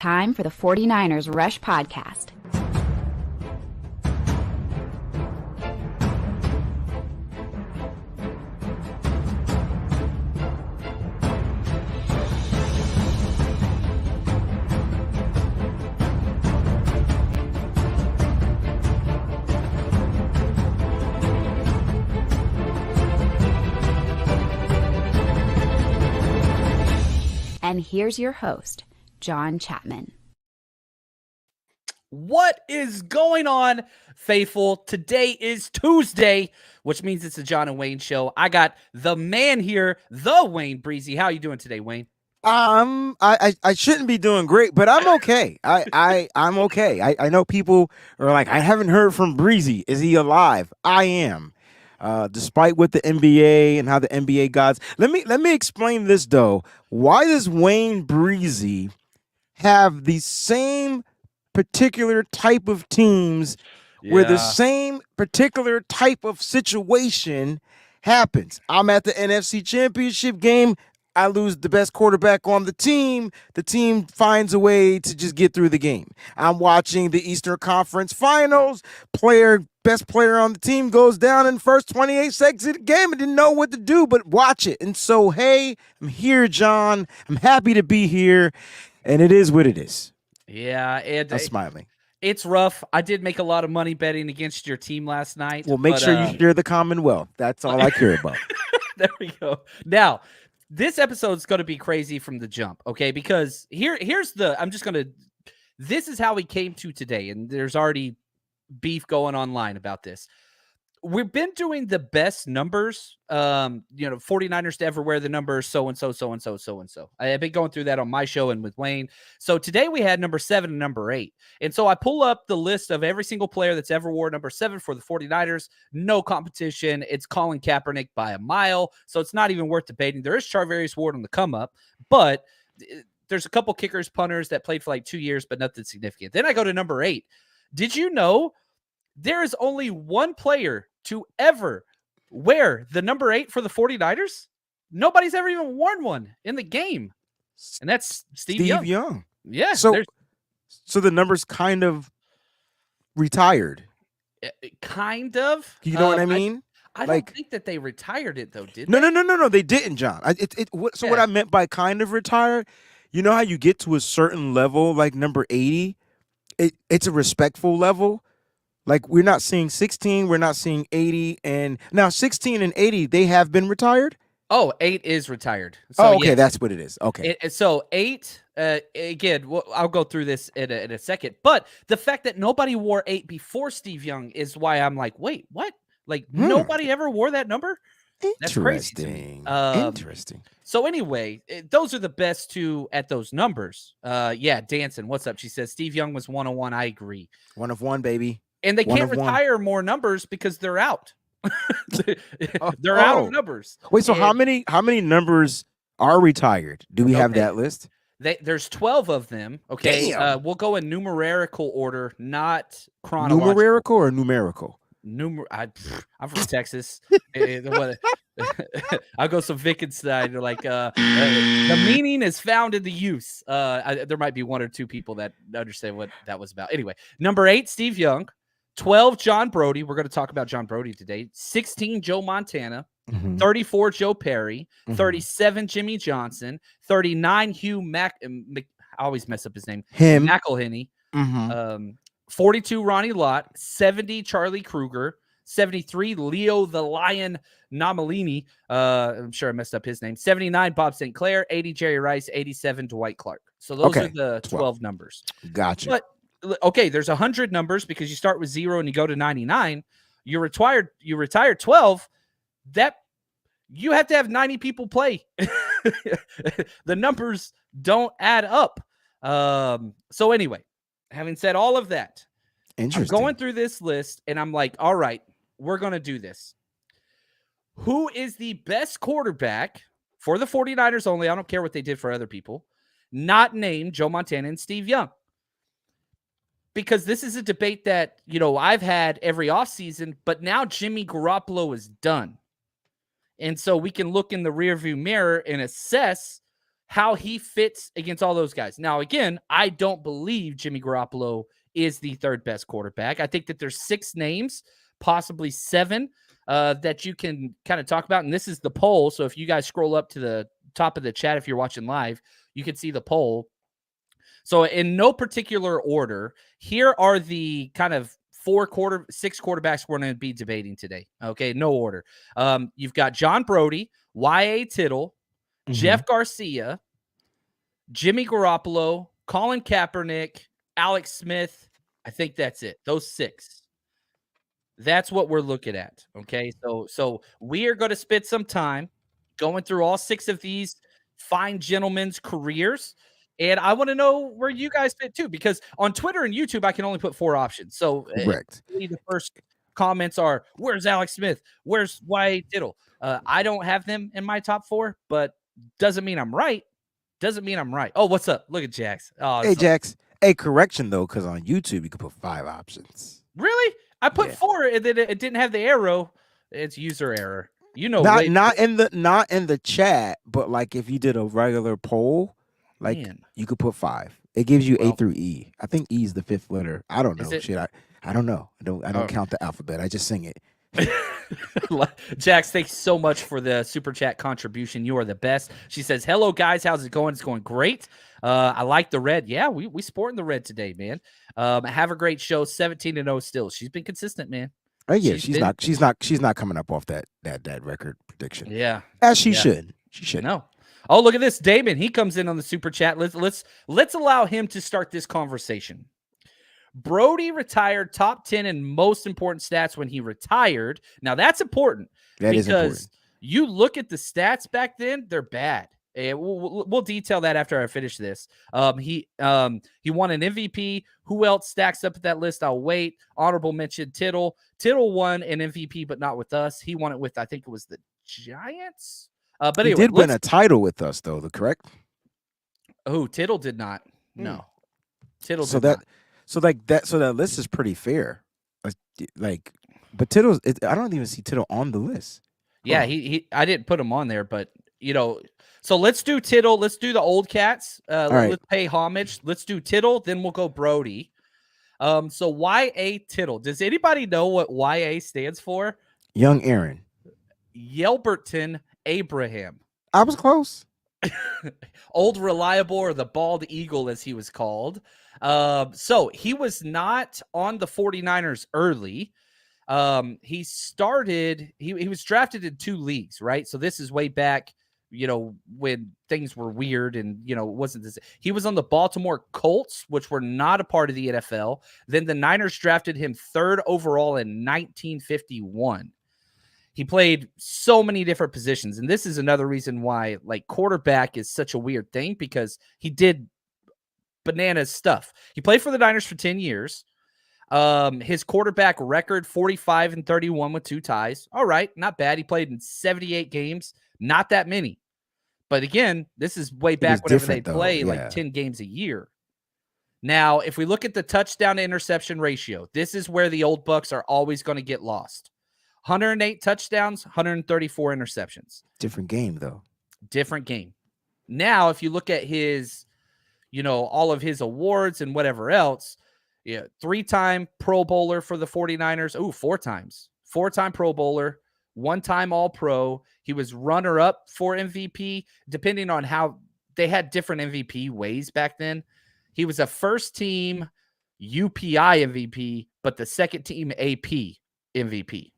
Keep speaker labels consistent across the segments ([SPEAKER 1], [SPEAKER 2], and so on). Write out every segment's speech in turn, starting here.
[SPEAKER 1] Time for the 49ers Rush Podcast. And here's your host, John Chapman.
[SPEAKER 2] What is going on, faithful? Today is Tuesday, which means it's the John and Wayne show. I got the man here, the Wayne Breezy. How you doing today, Wayne?
[SPEAKER 3] I shouldn't be doing great, but I'm okay. I'm okay. I know people are like, I haven't heard from Breezy. Is he alive? I am. Despite what the NBA and how the NBA gods. Let me explain this though. Why does Wayne Breezy have the same particular type of teams where the same particular type of situation happens? I'm at the NFC Championship game. I lose the best quarterback on the team. The team finds a way to just get through the game. I'm watching the Eastern Conference Finals. Best player on the team goes down in the first 28 seconds of the game and didn't know what to do but watch it. And so, hey, I'm here, John. I'm happy to be here, and it is what it is.
[SPEAKER 2] Yeah,
[SPEAKER 3] I'm smiling.
[SPEAKER 2] It's rough. I did make a lot of money betting against your team last night.
[SPEAKER 3] Well, make sure you share the Commonwealth. That's all I care about.
[SPEAKER 2] There we go. Now, this episode is going to be crazy from the jump, okay? Because this is how we came to today, and there's already beef going online about this. We've been doing the best numbers, 49ers to ever wear the numbers, so-and-so, so-and-so, so-and-so. I've been going through that on my show and with Wayne. So today we had number 7 and number 8. And so I pull up the list of every single player that's ever wore number 7 for the 49ers. No competition. It's Colin Kaepernick by a mile. So it's not even worth debating. There is Charvarius Ward on the come up, but there's a couple kickers, punters that played for like 2 years, but nothing significant. Then I go to number 8. Did you know there is only one player to ever wear the number 8 for the 49ers? Nobody's ever even worn one in the game. And that's Steve Young. Yeah.
[SPEAKER 3] So the number's kind of retired.
[SPEAKER 2] Kind of.
[SPEAKER 3] You know what I mean?
[SPEAKER 2] I don't think that they retired it, though, did
[SPEAKER 3] they?
[SPEAKER 2] No.
[SPEAKER 3] No, they didn't, John. What I meant by kind of retired, you know how you get to a certain level, like number 80? It's a respectful level. Like, we're not seeing 16, we're not seeing 80, and now 16 and 80, they have been retired?
[SPEAKER 2] Oh, 8 is retired. So,
[SPEAKER 3] okay, yes. That's what it is. Okay.
[SPEAKER 2] So 8, again, I'll go through this in a second, but the fact that nobody wore 8 before Steve Young is why I'm like, wait, what? Like, nobody ever wore that number? That's crazy to me.
[SPEAKER 3] Interesting.
[SPEAKER 2] So anyway, those are the best two at those numbers. Danson, what's up? She says Steve Young was 101. I agree.
[SPEAKER 3] 1 of 1, baby.
[SPEAKER 2] And they can't retire more numbers because they're out. They're out of numbers.
[SPEAKER 3] Wait, so how many numbers are retired? Do we have that list?
[SPEAKER 2] There's 12 of them. Okay. We'll go in numerical order, not chronological.
[SPEAKER 3] Numerical or numerical?
[SPEAKER 2] I'm from Texas. I'll go some Wittgenstein. Like the meaning is found in the use. There might be 1 or 2 people that understand what that was about. Anyway, number 8, Steve Young. 12, John Brody. We're going to talk about John Brody today. 16, Joe Montana. 34, Joe Perry. 37, Jimmy Johnson. 39, I always mess up his name. McElhenney. 42, Ronnie Lott. 70, Charlie Kruger. 73, Leo the Lion Nomalini. I'm sure I messed up his name. 79, Bob St. Clair. 80, Jerry Rice. 87, Dwight Clark. So those are the 12 numbers.
[SPEAKER 3] Gotcha.
[SPEAKER 2] But okay, there's 100 numbers because you start with 0 and you go to 99. You retire 12. That you have to have 90 people play. The numbers don't add up. So anyway, having said all of that, I'm going through this list and I'm like, all right, we're going to do this. Who is the best quarterback for the 49ers only? I don't care what they did for other people. Not named Joe Montana and Steve Young. Because this is a debate that, I've had every offseason, but now Jimmy Garoppolo is done. And so we can look in the rearview mirror and assess how he fits against all those guys. Now, again, I don't believe Jimmy Garoppolo is the third best quarterback. I think that there's 6 names, possibly 7, that you can kind of talk about. And this is the poll. So if you guys scroll up to the top of the chat, if you're watching live, you can see the poll. So in no particular order, here are the kind of 6 quarterbacks we're going to be debating today. Okay, no order. You've got John Brody, Ji'Ayir Tittle, Jeff Garcia, Jimmy Garoppolo, Colin Kaepernick, Alex Smith. I think that's it. Those 6. That's what we're looking at. Okay, so we are going to spend some time going through all 6 of these fine gentlemen's careers. And I want to know where you guys fit too, because on Twitter and YouTube, I can only put 4 options. So
[SPEAKER 3] Correct.
[SPEAKER 2] the first comments are, where's Alex Smith? Where's Ji'Ayir Tittle? I don't have them in my top 4, but doesn't mean I'm right. Doesn't mean I'm right. Oh, what's up? Look at Jax. Oh,
[SPEAKER 3] Hey, Jax. Hey, correction, though, because on YouTube, you can put 5 options.
[SPEAKER 2] Really? I put 4 and then it didn't have the arrow. It's user error. You know,
[SPEAKER 3] not in the chat, but like if you did a regular poll, like you could put 5. It gives you A through E. I think E is the 5th letter. I don't know. I don't know. I don't count the alphabet. I just sing it.
[SPEAKER 2] Jax, thanks so much for the super chat contribution. You are the best. She says, hello guys, how's it going? It's going great. I like the red. Yeah, we sporting the red today, man. Have a great show. 17-0 still. She's been consistent, man.
[SPEAKER 3] Oh yeah, she's not coming up off that record prediction.
[SPEAKER 2] Yeah,
[SPEAKER 3] as she should. She should.
[SPEAKER 2] No. Oh, look at this, Damon. He comes in on the super chat. Let's allow him to start this conversation. Brody retired top 10 in most important stats when he retired. Now that's important because you look at the stats back then; they're bad. We'll detail that after I finish this. He won an MVP. Who else stacks up at that list? I'll wait. Honorable mention: Tittle. Tittle won an MVP, but not with us. He won it with, I think it was the Giants. But anyway,
[SPEAKER 3] he did win a title with us, though. Correct?
[SPEAKER 2] Oh, Tittle did not. No, Tittle.
[SPEAKER 3] So
[SPEAKER 2] did not.
[SPEAKER 3] So that list is pretty fair. Like, but Tittle, I don't even see Tittle on the list.
[SPEAKER 2] Yeah, I didn't put him on there, but you know. So let's do Tittle. Let's do the old cats. Let's pay homage. Let's do Tittle. Then we'll go Brody. So Ji'Ayir Tittle. Does anybody know what YA stands for?
[SPEAKER 3] Young Aaron.
[SPEAKER 2] Yelberton Abraham.
[SPEAKER 3] I was close.
[SPEAKER 2] Old Reliable, or the Bald Eagle, as he was called. So he was not on the 49ers early. He started, he was drafted in 2 leagues, right? So this is way back, you know, when things were weird and, you know, it wasn't this. He was on the Baltimore Colts, which were not a part of the NFL. Then the Niners drafted him 3rd overall in 1951. He played so many different positions. And this is another reason why, like, quarterback is such a weird thing, because he did bananas stuff. He played for the Niners for 10 years. His quarterback record, 45-31 with 2 ties. All right, not bad. He played in 78 games. Not that many. But again, this is way back whenever they play like 10 games a year. Now, if we look at the touchdown to interception ratio, this is where the old Bucks are always going to get lost. 108 touchdowns, 134 interceptions.
[SPEAKER 3] Different game, though.
[SPEAKER 2] Different game. Now, if you look at his, you know, all of his awards and whatever else, 3-time Pro Bowler for the 49ers. Ooh, 4 times. 4-time Pro Bowler, 1-time All-Pro. He was runner-up for MVP, depending on how they had different MVP ways back then. He was a first-team UPI MVP, but the second-team AP MVP.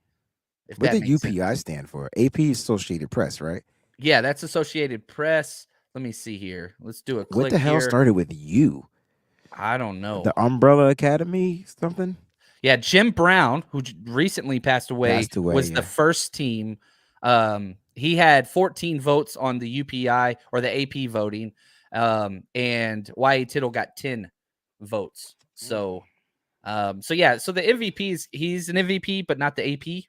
[SPEAKER 3] What did UPI stand for? AP is Associated Press, right?
[SPEAKER 2] Yeah, that's Associated Press. Let me see here. Let's do a click.
[SPEAKER 3] What the hell started with U?
[SPEAKER 2] I don't know.
[SPEAKER 3] The Umbrella Academy, something?
[SPEAKER 2] Yeah, Jim Brown, who recently passed away was the first team. He had 14 votes on the UPI or the AP voting, and Ji'Ayir Tittle got 10 votes. So the MVP he's an MVP, but not the AP.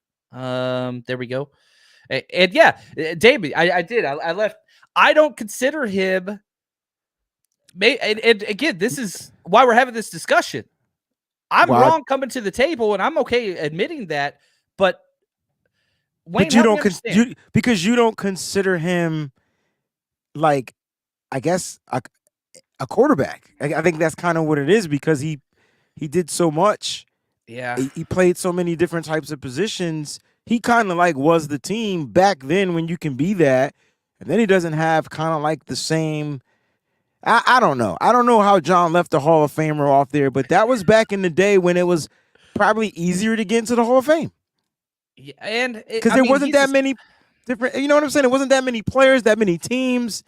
[SPEAKER 2] There we go. And yeah, David, I left. I don't consider him. And again, this is why we're having this discussion. I'm wrong coming to the table, and I'm okay admitting that. But Wayne,
[SPEAKER 3] you don't because you don't consider him like I guess a quarterback. I think that's kind of what it is because he did so much.
[SPEAKER 2] Yeah.
[SPEAKER 3] He played so many different types of positions. He kind of like was the team back then when you can be that. And then he doesn't have kind of like the same. I don't know. I don't know how John left the Hall of Famer off there, but that was back in the day when it was probably easier to get into the Hall of Fame.
[SPEAKER 2] Yeah, and
[SPEAKER 3] Because there wasn't that many different, you know what I'm saying? It wasn't that many players, that many teams.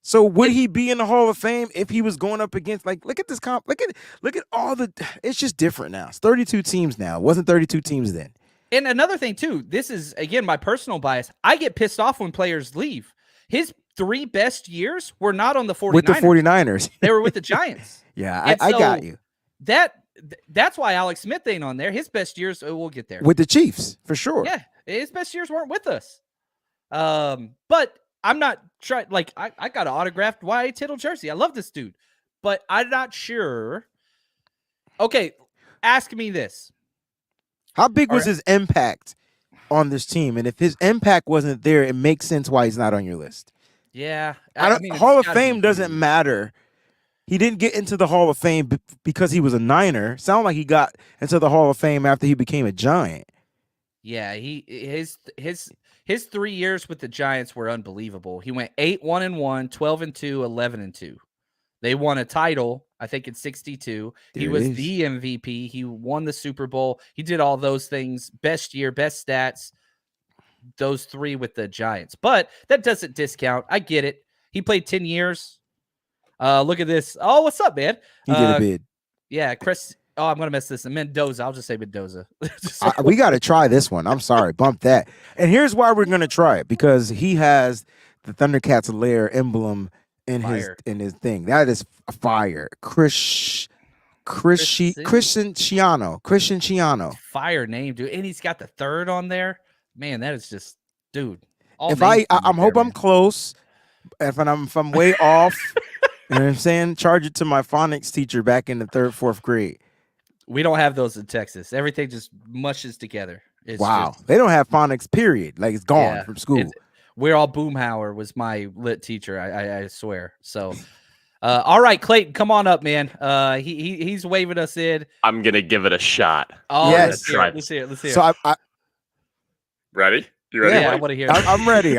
[SPEAKER 3] So would he be in the Hall of Fame if he was going up against, like, look at this comp, look at all the, it's just different now. It's 32 teams now. It wasn't 32 teams then.
[SPEAKER 2] And another thing too, this is again my personal bias. I get pissed off when players leave. His 3 best years were not on the 49ers.
[SPEAKER 3] With the 49ers.
[SPEAKER 2] They were with the Giants.
[SPEAKER 3] Yeah, I got you.
[SPEAKER 2] That's why Alex Smith ain't on there. His best years, we'll get there.
[SPEAKER 3] With the Chiefs, for sure.
[SPEAKER 2] Yeah, his best years weren't with us. But I'm not trying, like, I got an autographed Ji'Ayir Tittle jersey. I love this dude. But I'm not sure. Okay, ask me this.
[SPEAKER 3] How big was his impact on this team? And if his impact wasn't there, it makes sense why he's not on your list.
[SPEAKER 2] Yeah.
[SPEAKER 3] I mean, Hall of Fame doesn't matter. He didn't get into the Hall of Fame because he was a Niner. Sound like he got into the Hall of Fame after he became a Giant.
[SPEAKER 2] Yeah, his 3 years with the Giants were unbelievable. He went 8-1-1, 12-2, 11-2. They won a title, I think, in 62. He was the MVP. He won the Super Bowl. He did all those things. Best year, best stats. Those 3 with the Giants. But that doesn't discount. I get it. He played 10 years. Look at this. Oh, what's up, man?
[SPEAKER 3] He did a bid.
[SPEAKER 2] Yeah, Chris. Oh, I'm going to mess this up. Mendoza. I'll just say Mendoza.
[SPEAKER 3] We got to try this one. I'm sorry. Bump that. And here's why we're going to try it. Because he has the Thundercats lair emblem in his thing. That is fire. Christian Chiano.
[SPEAKER 2] Fire name, dude. And he's got the 3rd on there. Man, that is just, dude.
[SPEAKER 3] If I'm hope I'm close. If I'm way off, you know what I'm saying? Charge it to my phonics teacher back in the 3rd, 4th grade.
[SPEAKER 2] We don't have those in Texas. Everything just mushes together.
[SPEAKER 3] Wow. They don't have phonics, period. Like it's gone from school.
[SPEAKER 2] We're all Boomhauer was my lit teacher. I swear. So, all right, Clayton, come on up, man. He's waving us in.
[SPEAKER 4] I'm going to give it a shot.
[SPEAKER 2] Oh,
[SPEAKER 3] yes.
[SPEAKER 2] Let's hear it.
[SPEAKER 3] So I
[SPEAKER 4] ready? You ready?
[SPEAKER 2] Yeah, I want to hear it.
[SPEAKER 3] I'm ready.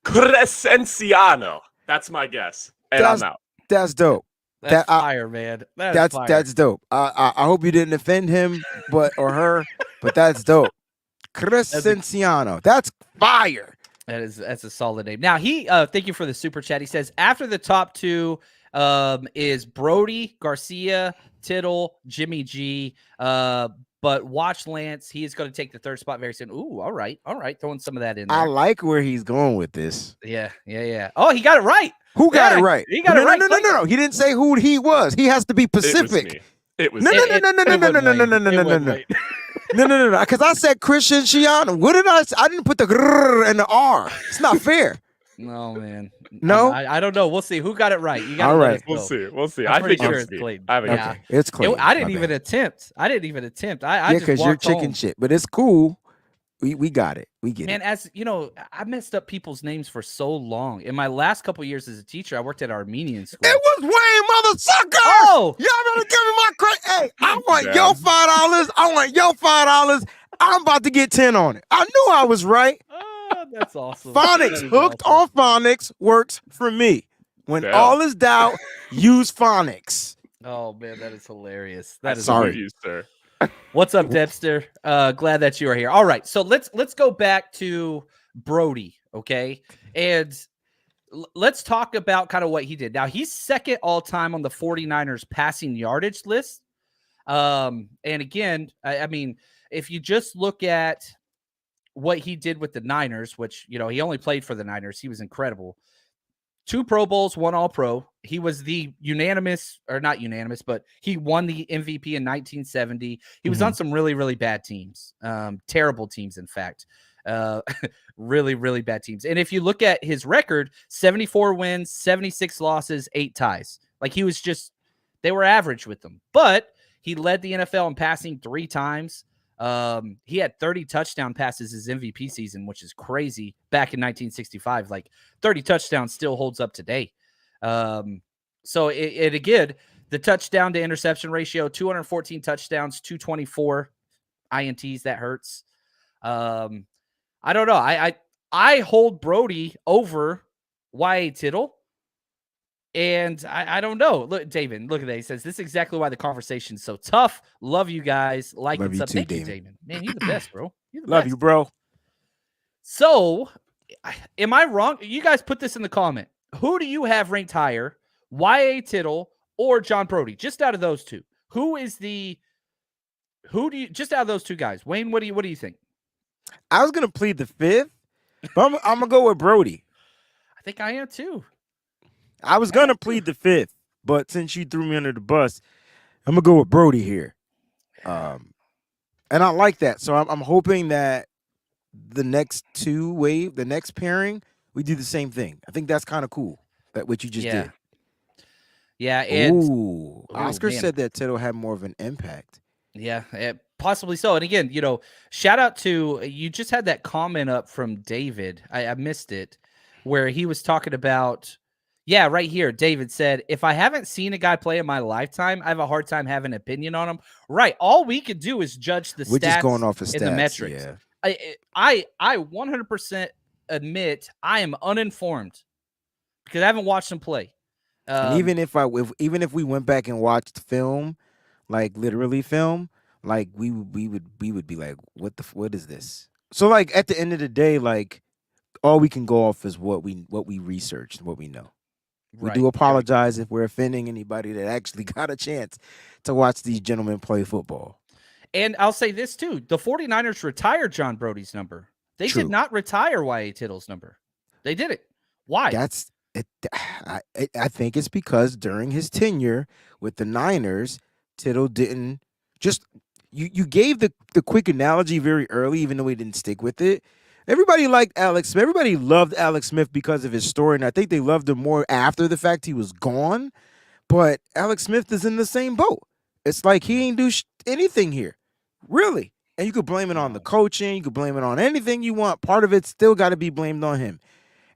[SPEAKER 4] Crescenciano. That's my guess. And I'm out.
[SPEAKER 3] That's dope.
[SPEAKER 2] That's fire, man.
[SPEAKER 3] That's dope. I hope you didn't offend him, or her, but that's dope. Crescenciano. That's fire.
[SPEAKER 2] That's a solid name. Now thank you for the super chat. He says after the top 2 is Brody, Garcia, Tittle, Jimmy G. But watch Lance. He is going to take the 3rd spot very soon. Ooh, all right. Throwing some of that in there.
[SPEAKER 3] I like where he's going with this.
[SPEAKER 2] Yeah. Oh, he got it right.
[SPEAKER 3] Who got it right?
[SPEAKER 2] He got it right.
[SPEAKER 3] No. He didn't say who he was. He has to be Pacific.
[SPEAKER 4] It was
[SPEAKER 3] No. Because I said Christian Chiano. What did I say? I didn't put the grrr and the R. It's not fair.
[SPEAKER 2] No, man.
[SPEAKER 3] No?
[SPEAKER 2] I don't know. We'll see. Who got it right? You got
[SPEAKER 3] all right.
[SPEAKER 4] We'll see.
[SPEAKER 2] I think
[SPEAKER 4] sure
[SPEAKER 2] it's Clayton.
[SPEAKER 3] It's Clayton.
[SPEAKER 2] I didn't even attempt. I
[SPEAKER 3] because you're chicken shit. But it's cool. We got it. We get it.
[SPEAKER 2] Man, as you know, I messed up people's names for so long. In my last couple years as a teacher, I worked at Armenian school.
[SPEAKER 3] It was Wayne, motherfucker.
[SPEAKER 2] Oh,
[SPEAKER 3] y'all better give me my credit. Hey, I want your $5. I want your $5. I'm about to get 10 on it. I knew I was right.
[SPEAKER 2] That's awesome.
[SPEAKER 3] Phonics, hooked on phonics works for me. When all is doubt, use phonics.
[SPEAKER 2] Oh man, that is hilarious.
[SPEAKER 3] Sorry,
[SPEAKER 4] you, sir.
[SPEAKER 2] What's up, Debster? Glad that you are here. All right, so let's go back to Brody, okay? And let's talk about kind of what he did. Now, he's 2nd all time on the 49ers passing yardage list. And again, I mean, if you just look at what he did with the Niners, which, you know, he only played for the Niners. He was incredible. 2 Pro Bowls, 1 All-Pro. He was the not unanimous, but he won the MVP in 1970. He was on some really, really bad teams. Terrible teams, in fact. Really, really bad teams. And if you look at his record, 74 wins, 76 losses, 8 ties. Like he was just, they were average with them. But he led the NFL in passing 3 times. He had 30 touchdown passes his MVP season, which is crazy back in 1965. Like 30 touchdowns still holds up today. So it again, the touchdown to interception ratio, 214 touchdowns, 224 INTs. That hurts. I don't know. I hold Brody over Ji'Ayir Tittle. And I don't know. Look, David, look at that. He says, this is exactly why the conversation's so tough. Love you guys. Like
[SPEAKER 3] Love
[SPEAKER 2] and
[SPEAKER 3] you
[SPEAKER 2] sub.
[SPEAKER 3] too,
[SPEAKER 2] Thank you,
[SPEAKER 3] David.
[SPEAKER 2] David. Man, you're the best, bro. You're the
[SPEAKER 3] Love
[SPEAKER 2] best.
[SPEAKER 3] you, bro.
[SPEAKER 2] So, am I wrong? You guys put this in the comment. Who do you have ranked higher? Ji'Ayir Tittle or John Brody? Just out of those two. Just out of those two guys? Wayne, what do you think?
[SPEAKER 3] I was gonna plead the fifth, but I'm gonna go with Brody.
[SPEAKER 2] I think I am too.
[SPEAKER 3] I was gonna plead the fifth, but since you threw me under the bus, I'm gonna go with Brody here. And I like that. So I'm hoping that the next the next pairing, we do the same thing. I think that's kind of cool. That what you just did.
[SPEAKER 2] Yeah, and
[SPEAKER 3] Oscar said that Tittle had more of an impact.
[SPEAKER 2] Yeah, possibly so. And again, shout out to you. Just had that comment up from David. I missed it, where he was talking about. Yeah, right here. David said, if I haven't seen a guy play in my lifetime, I have a hard time having an opinion on him. Right. All we could do is judge the
[SPEAKER 3] We're
[SPEAKER 2] stats
[SPEAKER 3] just going off of stats,
[SPEAKER 2] and the metrics.
[SPEAKER 3] Yeah.
[SPEAKER 2] I 100% admit I am uninformed because I haven't watched him play.
[SPEAKER 3] And even if we went back and watched film, like literally film, like we would be like, what is this? So like at the end of the day, like all we can go off is what we researched, what we know. We do apologize if we're offending anybody that actually got a chance to watch these gentlemen play football.
[SPEAKER 2] And I'll say this too. The 49ers retired John Brody's number. They did not retire Ji'Ayir Tittle's number. They did it. Why?
[SPEAKER 3] That's it. I think it's because during his tenure with the Niners, Tittle didn't just you gave the quick analogy very early, even though he didn't stick with it. Everybody liked Alex Smith. Everybody loved Alex Smith because of his story, and I think they loved him more after the fact he was gone. But Alex Smith is in the same boat. It's like he ain't do anything here, really. And you could blame it on the coaching. You could blame it on anything you want. Part of it still got to be blamed on him.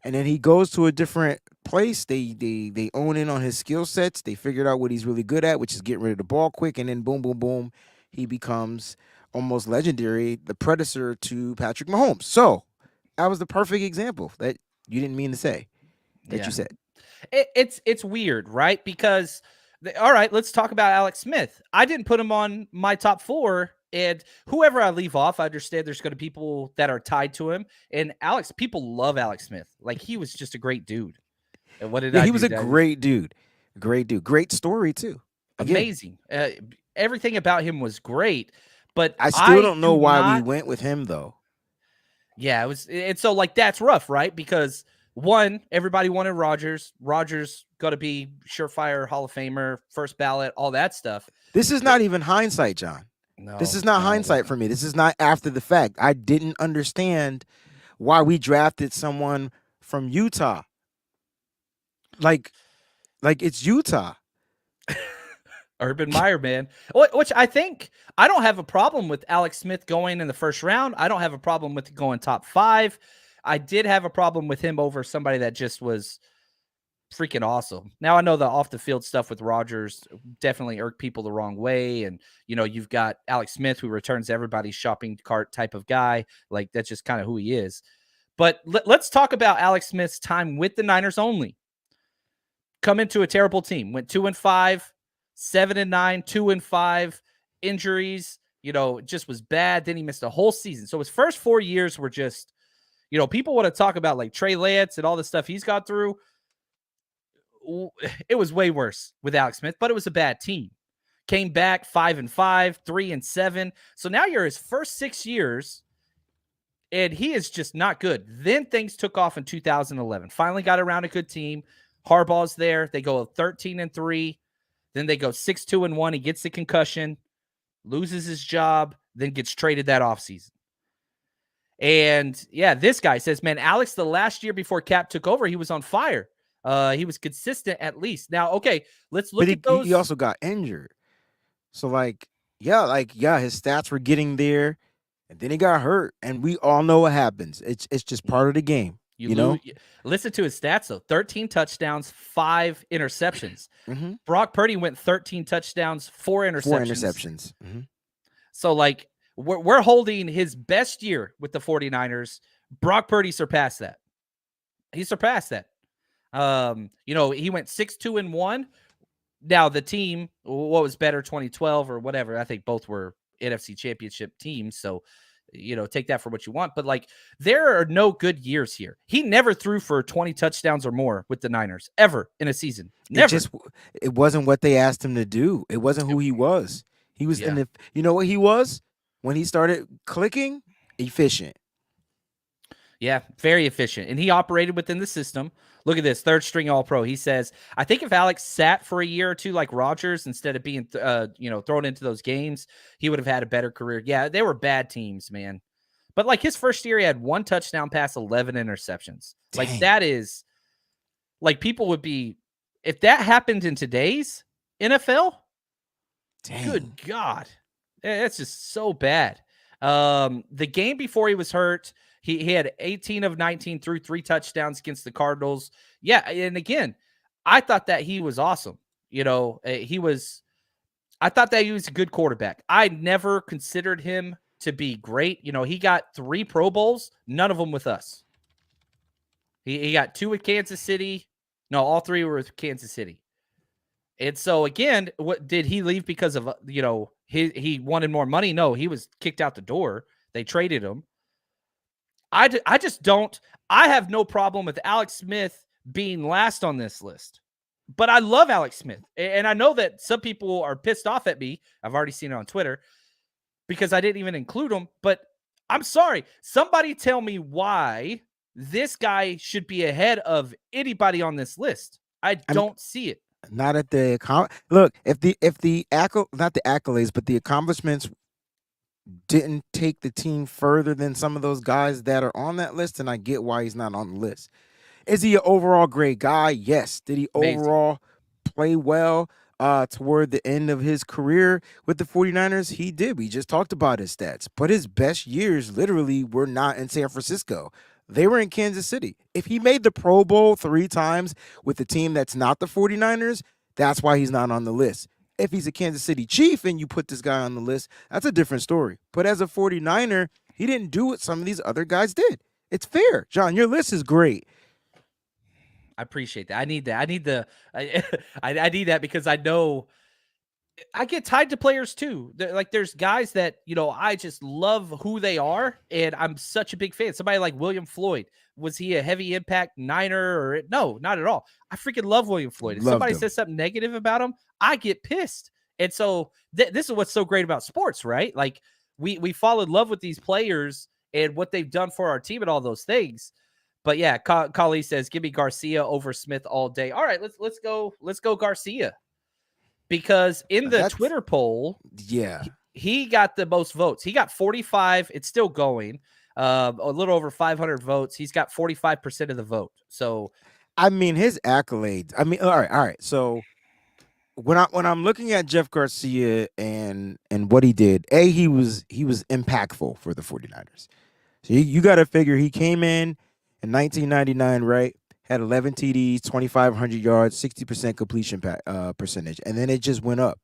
[SPEAKER 3] And then he goes to a different place. They own in on his skill sets. They figured out what he's really good at, which is getting rid of the ball quick. And then boom, boom, boom, he becomes almost legendary, the predecessor to Patrick Mahomes. So that was the perfect example that you didn't mean to say that you said.
[SPEAKER 2] It's weird, right? Because, all right, let's talk about Alex Smith. I didn't put him on my top 4, and whoever I leave off, I understand there's going to be people that are tied to him. And people love Alex Smith. Like, he was just a great dude. And what did I do?
[SPEAKER 3] He was a great dude. Great dude. Great story, too. Again,
[SPEAKER 2] amazing. Everything about him was great. But
[SPEAKER 3] I still don't know why we went with him, though.
[SPEAKER 2] Yeah, it's so like that's rough, right? Because one, everybody wanted Rodgers. Rodgers got to be surefire Hall of Famer, first ballot, all that stuff.
[SPEAKER 3] This is not even hindsight, John. No, this is not hindsight for me. This is not after the fact. I didn't understand why we drafted someone from Utah. Like it's Utah.
[SPEAKER 2] Urban Meyer, man. Which I think I don't have a problem with Alex Smith going in the first round. I don't have a problem with going top 5. I did have a problem with him over somebody that just was freaking awesome. Now I know the off the field stuff with Rodgers definitely irked people the wrong way. And, you've got Alex Smith who returns everybody's shopping cart type of guy. Like that's just kind of who he is. But let's talk about Alex Smith's time with the Niners only. Come into a terrible team, went 2-5. 7-9, 2-5, injuries, just was bad. Then he missed a whole season. So his first 4 years were just, people want to talk about like Trey Lance and all the stuff he's got through. It was way worse with Alex Smith, but it was a bad team. Came back 5-5, 3-7. So now you're his first 6 years, and he is just not good. Then things took off in 2011. Finally got around a good team. Harbaugh's there. They go 13-3. Then they go 6-2-1. He gets the concussion, loses his job, then gets traded that offseason. And yeah, this guy says, man, Alex, the last year before Cap took over, he was on fire. He was consistent at least. Now, okay, let's look at those.
[SPEAKER 3] He also got injured. So his stats were getting there, and then he got hurt. And we all know what happens. It's just part of the game. You know?
[SPEAKER 2] Listen to his stats, though. 13 touchdowns, 5 interceptions.
[SPEAKER 3] Mm-hmm.
[SPEAKER 2] Brock Purdy went 13 touchdowns, 4 interceptions.
[SPEAKER 3] 4 interceptions. Mm-hmm.
[SPEAKER 2] So, like, we're holding his best year with the 49ers. Brock Purdy surpassed that. He surpassed that. He went 6-2-1. Now, the team, what was better, 2012 or whatever? I think both were NFC Championship teams. So, take that for what you want. But, like, there are no good years here. He never threw for 20 touchdowns or more with the Niners, ever in a season. Never.
[SPEAKER 3] It wasn't what they asked him to do. It wasn't who he was. He was you know what he was? When he started clicking, efficient.
[SPEAKER 2] Yeah, very efficient. And he operated within the system. Look at this, third string All-Pro. He says, I think if Alex sat for a year or two like Rodgers instead of being thrown into those games, he would have had a better career. Yeah, they were bad teams, man. But like his first year, he had 1 touchdown pass, 11 interceptions.
[SPEAKER 3] Dang.
[SPEAKER 2] Like that is, like people would be, if that happened in today's NFL, good God, that's just so bad. The game before he was hurt, he had 18 of 19 threw 3 touchdowns against the Cardinals. Yeah, and again, I thought that he was awesome. I thought that he was a good quarterback. I never considered him to be great. He got 3 Pro Bowls, none of them with us. He got 2 with Kansas City. No, all 3 were with Kansas City. And so again, what did he leave because of he wanted more money? No, he was kicked out the door. They traded him. I just don't. I have no problem with Alex Smith being last on this list, but I love Alex Smith, and I know that some people are pissed off at me. I've already seen it on Twitter because I didn't even include him. But I'm sorry. Somebody tell me why this guy should be ahead of anybody on this list. I don't see it.
[SPEAKER 3] Not at the look. If the not the accolades, but the accomplishments didn't take the team further than some of those guys that are on that list, and I get why he's not on the list. Is he an overall great guy? Yes. Did he overall play well toward the end of his career with the 49ers? He did. We just talked about his stats. But his best years literally were not in San Francisco. They were in Kansas City. If he made the Pro Bowl 3 times with a team that's not the 49ers, that's why he's not on the list. If he's a Kansas City Chief and you put this guy on the list, that's a different story. But as a 49er, he didn't do what some of these other guys did. It's fair. John, your list is great.
[SPEAKER 2] I appreciate that. I need that. I need that because I know I get tied to players too. Like there's guys that, I just love who they are. And I'm such a big fan. Somebody like William Floyd. Was he a heavy impact Niner or no, not at all. I freaking love William Floyd. If somebody says something negative about him, I get pissed. And so this is what's so great about sports, right? Like we fall in love with these players and what they've done for our team and all those things. But yeah, Kali says, give me Garcia over Smith all day. All right, let's go Garcia. Because in the Twitter poll, he got the most votes. He got 45. It's still going. A little over 500 votes. He's got 45% of the vote. So,
[SPEAKER 3] I mean, his accolades. I mean, all right. So when I'm looking at Jeff Garcia and what he did, he was impactful for the 49ers. So you got to figure he came in 1999, right? Had 11 TDs, 2,500 yards, 60% completion percentage, and then it just went up.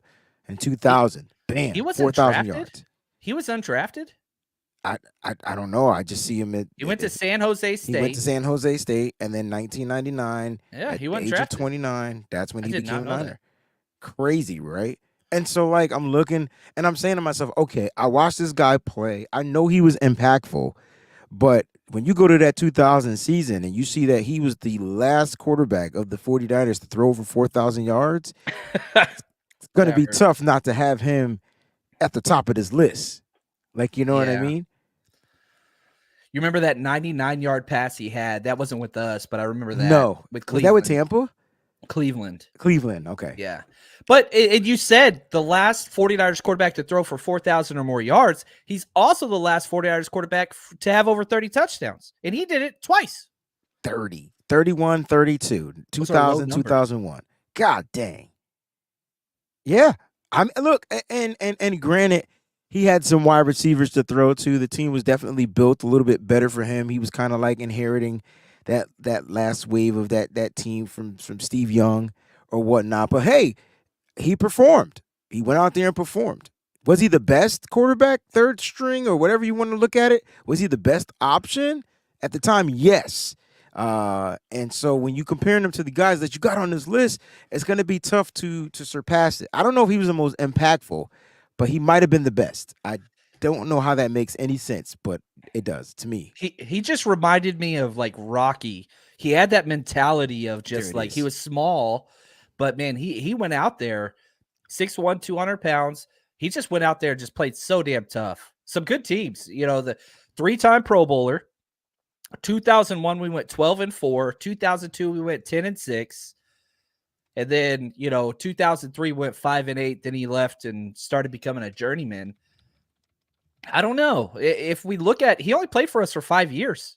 [SPEAKER 3] In 2000, bam,
[SPEAKER 2] he was
[SPEAKER 3] 4,000 yards.
[SPEAKER 2] He was undrafted.
[SPEAKER 3] I don't know. I just see him
[SPEAKER 2] He went to San Jose State.
[SPEAKER 3] He went to San Jose State, and then 1999.
[SPEAKER 2] Yeah, he went
[SPEAKER 3] age
[SPEAKER 2] drafted.
[SPEAKER 3] of 29. That's when he became a Niner. Crazy, right? And so, like, I'm looking, and I'm saying to myself, okay, I watched this guy play. I know he was impactful, but when you go to that 2000 season and you see that he was the last quarterback of the 49ers to throw over 4,000 yards, it's going to be tough not to have him at the top of this list. Like, you know what I mean?
[SPEAKER 2] You remember that 99-yard pass he had? That wasn't with us, but I remember that.
[SPEAKER 3] No.
[SPEAKER 2] With
[SPEAKER 3] Cleveland. Was that with Tampa?
[SPEAKER 2] Cleveland.
[SPEAKER 3] Okay.
[SPEAKER 2] Yeah. But you said the last 49ers quarterback to throw for 4,000 or more yards. He's also the last 49ers quarterback to have over 30 touchdowns. And he did it twice.
[SPEAKER 3] 30, 31, 32, 2000, 2001. God dang. Yeah. I mean, look, and granted, he had some wide receivers to throw to. The team was definitely built a little bit better for him. He was kind of like inheriting that last wave of that team from Steve Young or whatnot. But hey, he performed. He went out there and performed. Was he the best quarterback, third string, or whatever you want to look at it? Was he the best option at the time? Yes. And so when you comparing them to the guys that you got on this list, it's going to be tough to surpass it. I don't know if he was the most impactful, but he might have been the best. I don't know how that makes any sense, but it does to me.
[SPEAKER 2] He just reminded me of like Rocky. He had that mentality of just like he was small, but man, he went out there 6'1", 200 pounds. He just went out there and just played so damn tough. Some good teams, the 3-time Pro Bowler. 2001 we went 12-4. 2002 we went 10-6. And then 2003 went 5-8. Then he left and started becoming a journeyman. I don't know. If we look at, he only played for us for 5 years.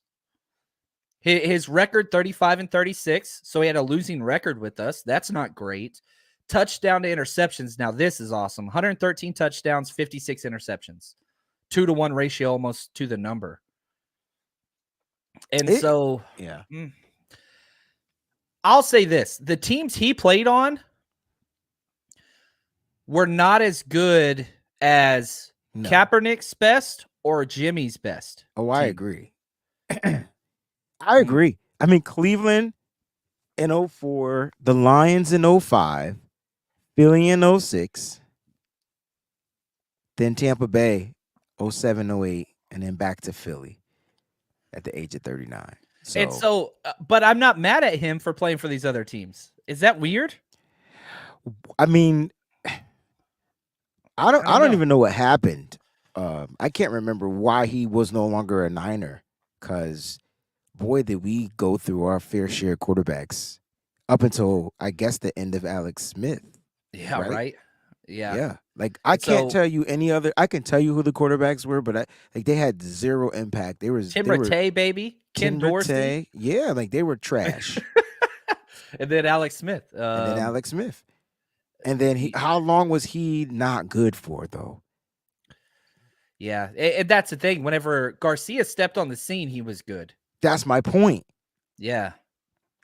[SPEAKER 2] His record 35-36. So he had a losing record with us. That's not great. Touchdown to interceptions. Now this is awesome. 113 touchdowns, 56 interceptions. 2-to-1 ratio almost to the number. And I'll say this. The teams he played on were not as good as Kaepernick's best or Jimmy's best.
[SPEAKER 3] Oh, I agree. I agree. I mean, Cleveland in 04, the Lions in 05, Philly in 06, then Tampa Bay 07, 08, and then back to Philly at the age of 39.
[SPEAKER 2] But I'm not mad at him for playing for these other teams. Is that weird?
[SPEAKER 3] I mean, I don't even know what happened. I can't remember why he was no longer a Niner, because boy, did we go through our fair share of quarterbacks up until, I guess, the end of Alex Smith.
[SPEAKER 2] Yeah, right? Yeah.
[SPEAKER 3] Like, I can't tell you any other. I can tell you who the quarterbacks were, but they had zero impact. Tim
[SPEAKER 2] Rattay, baby. Ken Dorsey.
[SPEAKER 3] Yeah, like they were trash.
[SPEAKER 2] And then Alex Smith.
[SPEAKER 3] And then how long was he not good for, though?
[SPEAKER 2] Yeah, and that's the thing. Whenever Garcia stepped on the scene, he was good.
[SPEAKER 3] That's my point.
[SPEAKER 2] Yeah.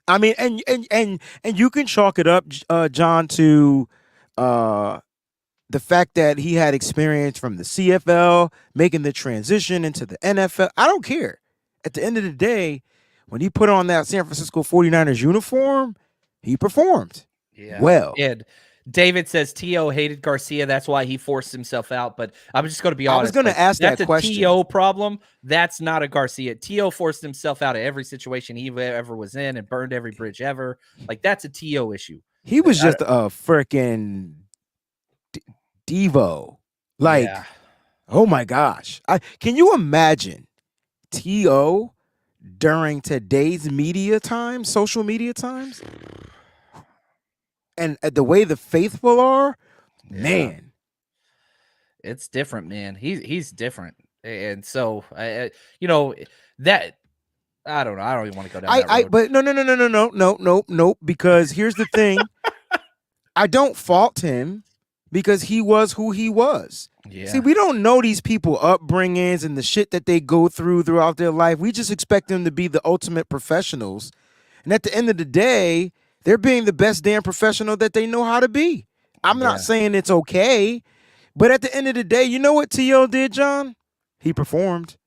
[SPEAKER 3] I mean, and you can chalk it up, John, to the fact that he had experience from the CFL, making the transition into the NFL. I don't care. At the end of the day, when he put on that San Francisco 49ers uniform, he performed well.
[SPEAKER 2] And David says T.O. hated Garcia. That's why he forced himself out. But I'm just going to be honest.
[SPEAKER 3] I was going to ask that question.
[SPEAKER 2] That's a T.O. problem. That's not a Garcia. T.O. forced himself out of every situation he ever was in and burned every bridge ever. Like, that's a T.O. issue.
[SPEAKER 3] He was just a freaking Devo. Like, oh my gosh. Can you imagine T.O. during today's media times, social media times? And the way the faithful are, man.
[SPEAKER 2] It's different, man. He's different. And so, that, I don't know. I don't even want to go down that road.
[SPEAKER 3] But no. Because here's the thing. I don't fault him because he was who he was. Yeah. See, we don't know these people upbringings and the shit that they go throughout their life. We just expect them to be the ultimate professionals. And at the end of the day, they're being the best damn professional that they know how to be. I'm not saying it's okay, but at the end of the day, you know what T.O. did, John? He performed.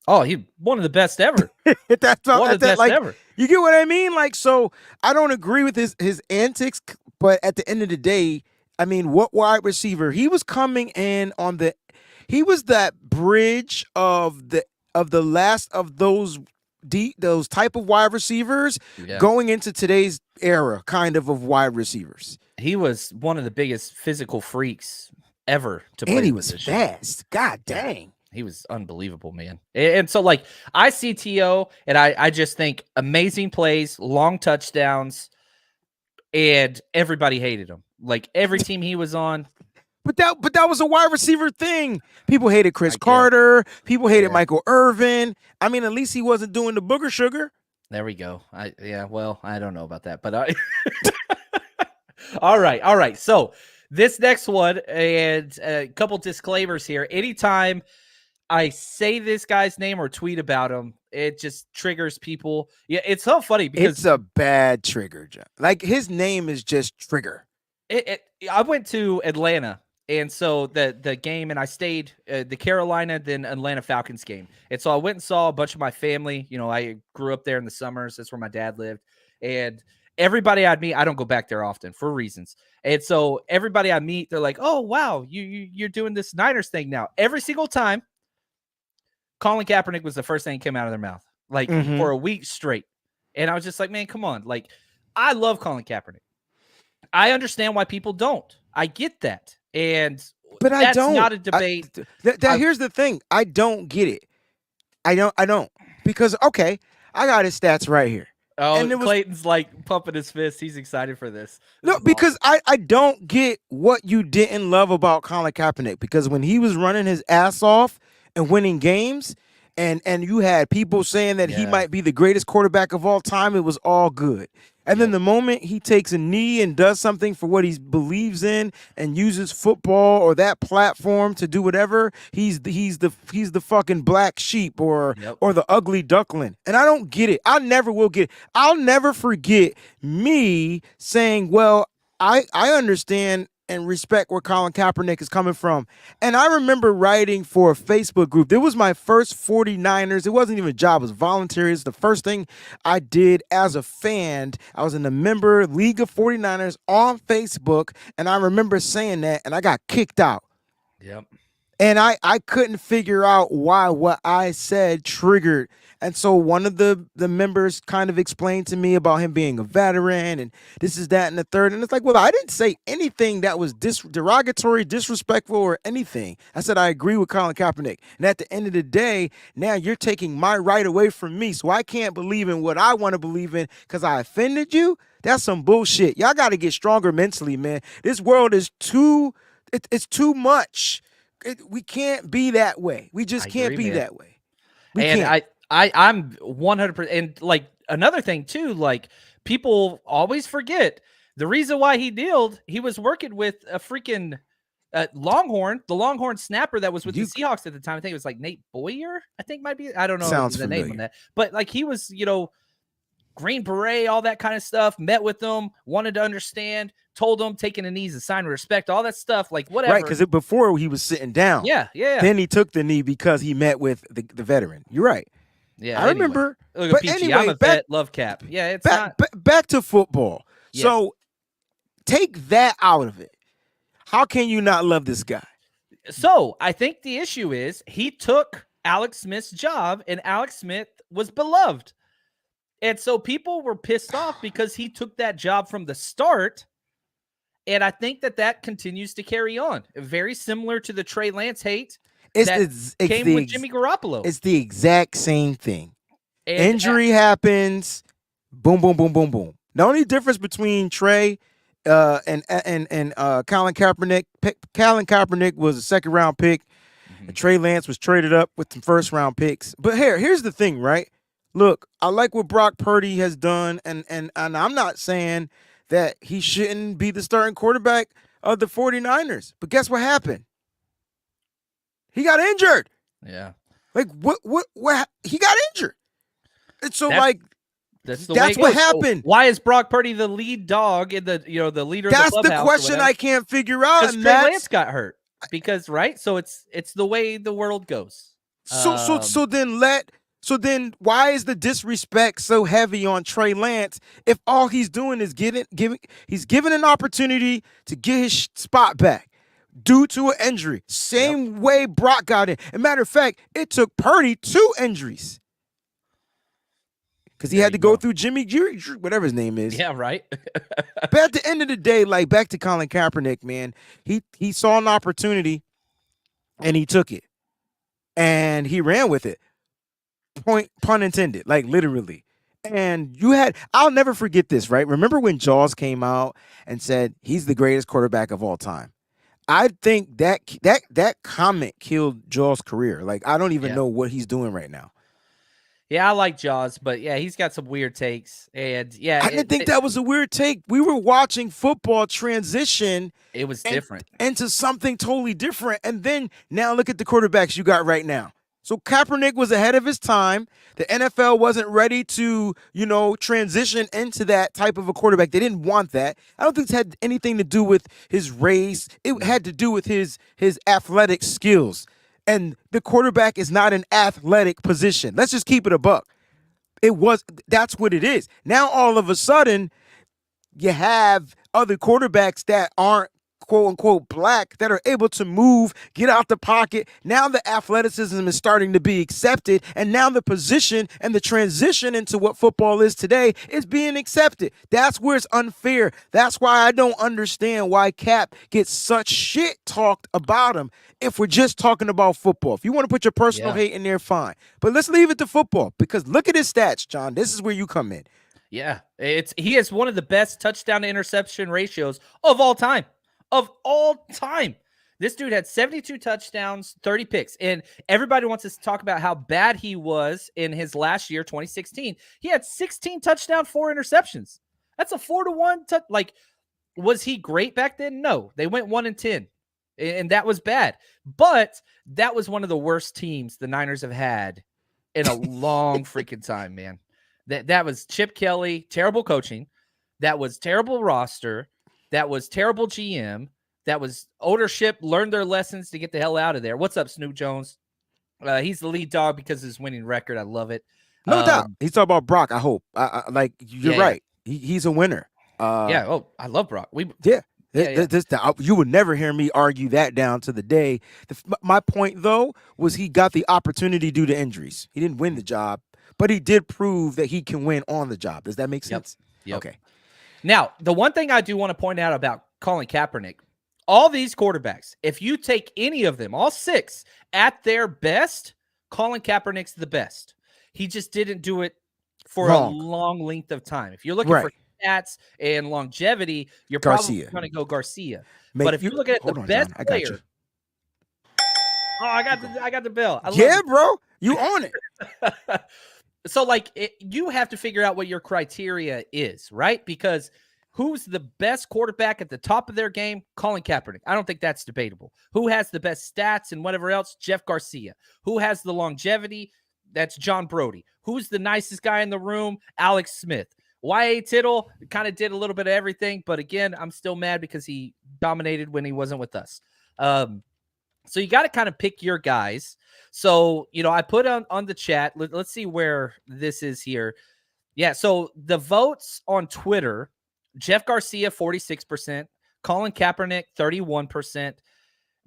[SPEAKER 2] Oh, he one of the best ever.
[SPEAKER 3] That's one of the best ever. You get what I mean? Like, so I don't agree with his antics, but at the end of the day, I mean, what wide receiver? He was coming in he was that bridge of the last of those type of wide receivers going into today's era kind of wide receivers.
[SPEAKER 2] He was one of the biggest physical freaks ever to play.
[SPEAKER 3] And he was fast. God dang.
[SPEAKER 2] He was unbelievable, man. And so, like, I see T.O. and I just think amazing plays, long touchdowns, and everybody hated him. Like, every team he was on.
[SPEAKER 3] But that was a wide receiver thing. People hated Chris Carter. People hated Michael Irvin. I mean, at least he wasn't doing the booger sugar.
[SPEAKER 2] There we go. Well, I don't know about that, but all right. So this next one, and a couple disclaimers here. Anytime I say this guy's name or tweet about him, It just triggers people. Yeah, it's so funny because
[SPEAKER 3] It's a bad trigger, John. Like his name is just Trigger.
[SPEAKER 2] I went to Atlanta, and so the game, and I stayed the Carolina then Atlanta Falcons game, and so I went and saw a bunch of my family. You know, I grew up there in the summers. That's where my dad lived, and everybody I'd meet, I don't go back there often for reasons. And so everybody I meet, they're like, "Oh wow, you're doing this Niners thing now." Every single time, Colin Kaepernick was the first thing that came out of their mouth, like for a week straight, and I was just like, "Man, come on!" Like, I love Colin Kaepernick. I understand why people don't. I get that. And
[SPEAKER 3] But I
[SPEAKER 2] that's
[SPEAKER 3] don't.
[SPEAKER 2] not a debate.
[SPEAKER 3] Here's the thing. I don't get it. I don't. Because, okay, I got his stats right here.
[SPEAKER 2] Oh,
[SPEAKER 3] and
[SPEAKER 2] Clayton's like pumping his fist. He's excited for this.
[SPEAKER 3] No, because I don't get what you didn't love about Colin Kaepernick. Because when he was running his ass off and winning games, and you had people saying that he might be the greatest quarterback of all time, it was all good. And then the moment he takes a knee and does something for what he believes in and uses football or that platform to do whatever, he's the fucking black sheep or the ugly duckling. And I don't get it. I never will get it. I'll never forget me saying, well, I understand and respect where Colin Kaepernick is coming from. And I remember writing for a Facebook group. It was my first 49ers. It wasn't even a job. It was voluntary. It's the first thing I did as a fan. I was in a member League of 49ers on Facebook. And I remember saying that, and I got kicked out.
[SPEAKER 2] Yep.
[SPEAKER 3] And I couldn't figure out why what I said triggered. And so one of the members kind of explained to me about him being a veteran and this is that and the third. And it's like, well, I didn't say anything that was derogatory, disrespectful, or anything. I said I agree with Colin Kaepernick. And at the end of the day, now you're taking my right away from me. So I can't believe in what I want to believe in because I offended you. That's some bullshit. Y'all got to get stronger mentally, man. This world is it's too much. We can't be that way. We just can't be that way.
[SPEAKER 2] I'm 100%. And like another thing too, like people always forget the reason why he kneeled. He was working with a freaking Longhorn, the Longhorn snapper that was with the Seahawks at the time. I think it was like Nate Boyer. I think might be. I don't know the name on that, but like he was, Green Beret, all that kind of stuff. Met with them, wanted to understand. Told them taking a knee is a sign of respect. All that stuff, like whatever.
[SPEAKER 3] Right, because before he was sitting down.
[SPEAKER 2] Yeah.
[SPEAKER 3] Then he took the knee because he met with the veteran. You're right.
[SPEAKER 2] Yeah,
[SPEAKER 3] I remember.
[SPEAKER 2] Look at Peachy. I'm a vet. Love Cap. Yeah, it's
[SPEAKER 3] back to football.
[SPEAKER 2] Yes.
[SPEAKER 3] So take that out of it. How can you not love this guy?
[SPEAKER 2] So I think the issue is he took Alex Smith's job, and Alex Smith was beloved, and so people were pissed off because he took that job from the start. And I think that continues to carry on. Very similar to the Trey Lance hate. It's came with Jimmy Garoppolo.
[SPEAKER 3] It's the exact same thing. Injury happens. Boom, boom, boom, boom, boom. The only difference between Trey and Colin Kaepernick, Colin Kaepernick was a second-round pick, and Trey Lance was traded up with some first-round picks. But here's the thing, right? Look, I like what Brock Purdy has done, and I'm not saying that he shouldn't be the starting quarterback of the 49ers. But guess what happened? He got injured.
[SPEAKER 2] Yeah.
[SPEAKER 3] Like what he got injured. And so
[SPEAKER 2] that's
[SPEAKER 3] what happened.
[SPEAKER 2] Why is Brock Purdy the lead dog in the the leader of the clubhouse?
[SPEAKER 3] That's the question I can't figure out.
[SPEAKER 2] Because Trey Lance got hurt. Because so it's the way the world goes.
[SPEAKER 3] So then why is the disrespect so heavy on Trey Lance if all he's doing is he's given an opportunity to get his spot back due to an injury. Same way Brock got in. As a matter of fact, it took Purdy 2 injuries. Because he had to go through Jimmy, whatever his name is.
[SPEAKER 2] Yeah, right.
[SPEAKER 3] But at the end of the day, like back to Colin Kaepernick, man, he saw an opportunity and he took it. And he ran with it. Pun intended, like literally. And I'll never forget this, right? Remember when Jaws came out and said he's the greatest quarterback of all time? I think that comment killed Jaws' career. Like, I don't even know what he's doing right now.
[SPEAKER 2] Yeah, I like Jaws, but yeah, he's got some weird takes. And yeah,
[SPEAKER 3] I didn't think that was a weird take. We were watching football transition.
[SPEAKER 2] It was different.
[SPEAKER 3] Into something totally different. And then now look at the quarterbacks you got right now. So Kaepernick was ahead of his time. The NFL wasn't ready to, transition into that type of a quarterback. They didn't want that. I don't think it had anything to do with his race. It had to do with his athletic skills. And the quarterback is not an athletic position. Let's just keep it a buck. That's what it is. Now all of a sudden, you have other quarterbacks that aren't quote unquote black that are able to move, get out the pocket. Now the athleticism is starting to be accepted, and now the position and the transition into what football is today is being accepted. That's where it's unfair. That's why I don't understand why Cap gets such shit talked about him if we're just talking about football. If you want to put your personal hate in there, fine. But let's leave it to football, because look at his stats, John. This is where you come in.
[SPEAKER 2] Yeah, he has one of the best touchdown to interception ratios of all time. Of all time. This dude had 72 touchdowns, 30 picks. And everybody wants us to talk about how bad he was in his last year, 2016. He had 16 touchdowns, 4 interceptions. That's a 4-1 touch. Like, was he great back then? No. They went 1-10. And that was bad. But that was one of the worst teams the Niners have had in a long freaking time, man. That was Chip Kelly, terrible coaching. That was terrible roster. That was terrible GM. That was ownership learned their lessons to get the hell out of there. What's up, Snoop Jones? He's the lead dog because of his winning record. I love it.
[SPEAKER 3] No doubt. He's talking about Brock, I hope. You're right.
[SPEAKER 2] Yeah.
[SPEAKER 3] He's a winner.
[SPEAKER 2] Oh, I love Brock.
[SPEAKER 3] You would never hear me argue that down to the day. My point, though, was he got the opportunity due to injuries. He didn't win the job, but he did prove that he can win on the job. Does that make sense?
[SPEAKER 2] Yep.
[SPEAKER 3] Okay.
[SPEAKER 2] Now, the one thing I do want to point out about Colin Kaepernick, all these quarterbacks, if you take any of them, all 6, at their best, Colin Kaepernick's the best. He just didn't do it for a long length of time. If you're looking for stats and longevity, you're probably going to go Garcia. But if you're looking at the best player, I got the bell.
[SPEAKER 3] Bro, you own it.
[SPEAKER 2] So, you have to figure out what your criteria is, right? Because who's the best quarterback at the top of their game? Colin Kaepernick. I don't think that's debatable. Who has the best stats and whatever else? Jeff Garcia. Who has the longevity? That's John Brody. Who's the nicest guy in the room? Alex Smith. Ji'Ayir Tittle kind of did a little bit of everything, but again, I'm still mad because he dominated when he wasn't with us. So you got to kind of pick your guys. So, I put on the chat. Let's see where this is here. Yeah, so the votes on Twitter, Jeff Garcia, 46%, Colin Kaepernick, 31%,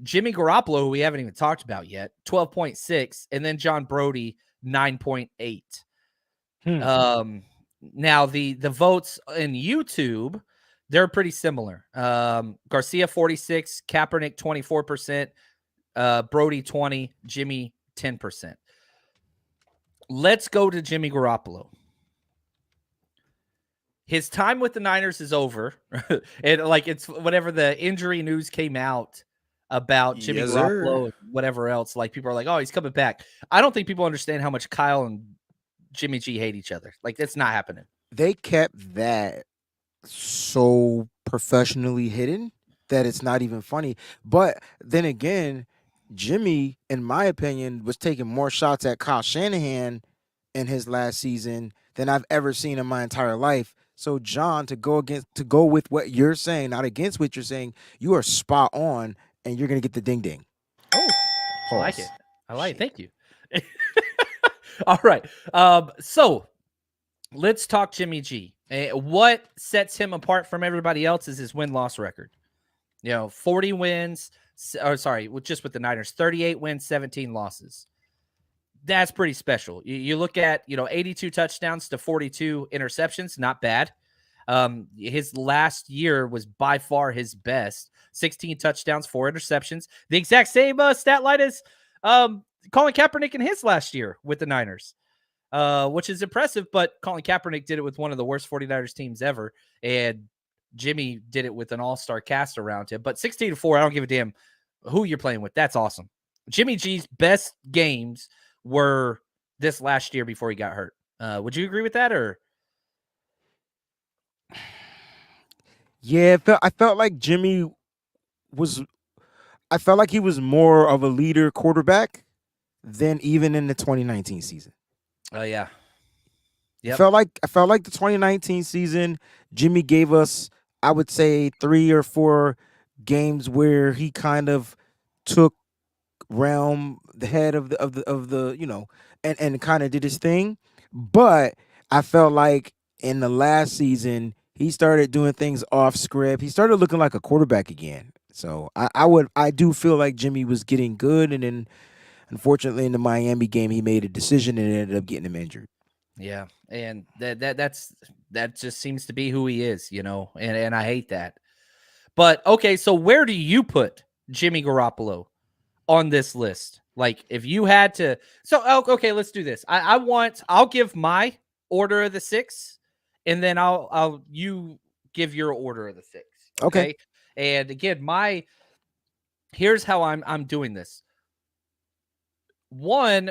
[SPEAKER 2] Jimmy Garoppolo, who we haven't even talked about yet, 12.6%, and then John Brody, 9.8%. Now, the votes in YouTube, they're pretty similar. Garcia, 46%, Kaepernick, 24%, Brody 20, Jimmy 10%. Let's go to Jimmy Garoppolo. His time with the Niners is over. And it's whenever the injury news came out about Jimmy Garoppolo and whatever else, people are like, oh, he's coming back. I don't think people understand how much Kyle and Jimmy G hate each other. That's not happening.
[SPEAKER 3] They kept that so professionally hidden that it's not even funny. But then again, Jimmy, in my opinion, was taking more shots at Kyle Shanahan in his last season than I've ever seen in my entire life. So, John, to go with what you're saying, not against what you're saying, you are spot on, and you're gonna get the ding ding.
[SPEAKER 2] Oh, I like it. I like it. Thank you. All right. So let's talk Jimmy G. What sets him apart from everybody else is his win-loss record. 40 wins. Just with the Niners, 38 wins, 17 losses. That's pretty special. You look at, 82 touchdowns to 42 interceptions, not bad. His last year was by far his best. 16 touchdowns, 4 interceptions. The exact same stat line as Colin Kaepernick in his last year with the Niners, which is impressive. But Colin Kaepernick did it with one of the worst 49ers teams ever, and Jimmy did it with an all-star cast around him. But 16-4, I don't give a damn who you're playing with. That's awesome. Jimmy G's best games were this last year before he got hurt. Would you agree with that, or?
[SPEAKER 3] Yeah, I felt like Jimmy was. I felt like he was more of a leader quarterback than even in the 2019 season.
[SPEAKER 2] Oh yeah. Yep.
[SPEAKER 3] I felt like the 2019 season, Jimmy gave us, I would say, 3 or 4 games where he kind of took the head of the and kind of did his thing. But I felt like in the last season he started doing things off script. He started looking like a quarterback again. So I do feel like Jimmy was getting good, and then unfortunately in the Miami game he made a decision and it ended up getting him injured.
[SPEAKER 2] Yeah, and that just seems to be who he is, and I hate that. But okay, so where do you put Jimmy Garoppolo on this list? Like, if you had to, okay, let's do this. I'll give my order of the 6, and then you give your order of the 6.
[SPEAKER 3] Okay.
[SPEAKER 2] And again, here's how I'm doing this. One,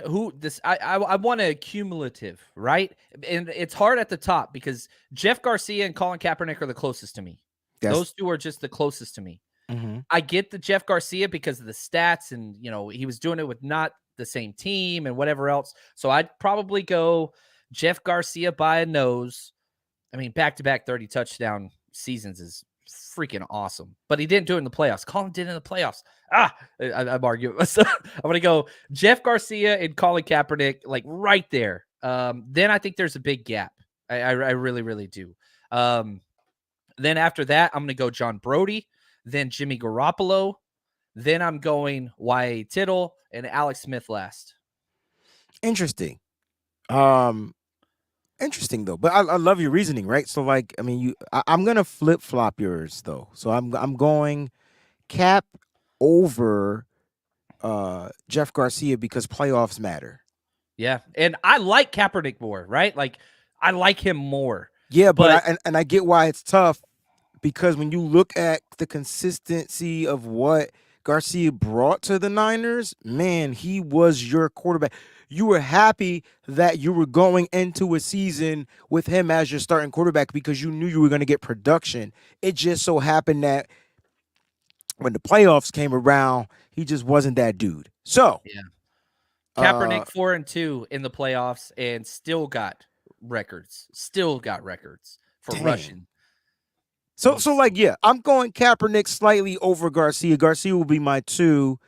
[SPEAKER 2] I want a cumulative, right? And it's hard at the top because Jeff Garcia and Colin Kaepernick are the closest to me.
[SPEAKER 3] Yes.
[SPEAKER 2] Those two are just the closest to me.
[SPEAKER 3] Mm-hmm.
[SPEAKER 2] I get the Jeff Garcia because of the stats, and he was doing it with not the same team and whatever else. So I'd probably go Jeff Garcia by a nose. I mean, back-to-back 30 touchdown seasons is freaking awesome, but he didn't do it in the playoffs. Colin did it in the playoffs. I'm arguing myself. I'm going to go Jeff Garcia and Colin Kaepernick, like right there. Then I think there's a big gap. I really, really do. Then after that, I'm going to go John Brody, then Jimmy Garoppolo. Then I'm going Ji'Ayir Tittle and Alex Smith last.
[SPEAKER 3] Interesting. Interesting though, but I love your reasoning, right? So like, I mean, I'm gonna flip flop yours though. So I'm going Cap over Jeff Garcia because playoffs matter.
[SPEAKER 2] Yeah, and I like Kaepernick more, right? Like, I like him more.
[SPEAKER 3] Yeah, but I get why it's tough, because when you look at the consistency of what Garcia brought to the Niners, man, he was your quarterback. You were happy that you were going into a season with him as your starting quarterback because you knew you were going to get production. It just so happened that when the playoffs came around, he just wasn't that dude. So,
[SPEAKER 2] yeah, Kaepernick 4-2 in the playoffs and still got records for rushing.
[SPEAKER 3] So like, yeah, I'm going Kaepernick slightly over Garcia. Garcia will be my 2.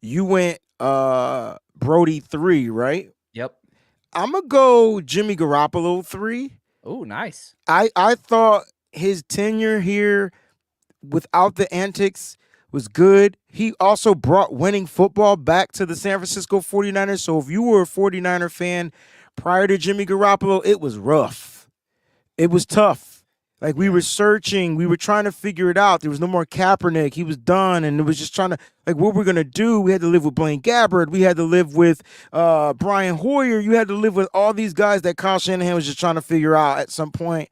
[SPEAKER 3] You went Brody 3, right?
[SPEAKER 2] Yep.
[SPEAKER 3] I'm gonna go Jimmy Garoppolo 3.
[SPEAKER 2] Oh, nice.
[SPEAKER 3] I thought his tenure here without the antics was good. He also brought winning football back to the San Francisco 49ers. So if you were a 49er fan prior to Jimmy Garoppolo, it was rough. It was tough. Like, we were searching, we were trying to figure it out. There was no more Kaepernick. He was done, and it was just trying to, like, what we're going to do. We had to live with Blaine Gabbert. We had to live with Brian Hoyer. You had to live with all these guys that Kyle Shanahan was just trying to figure out at some point.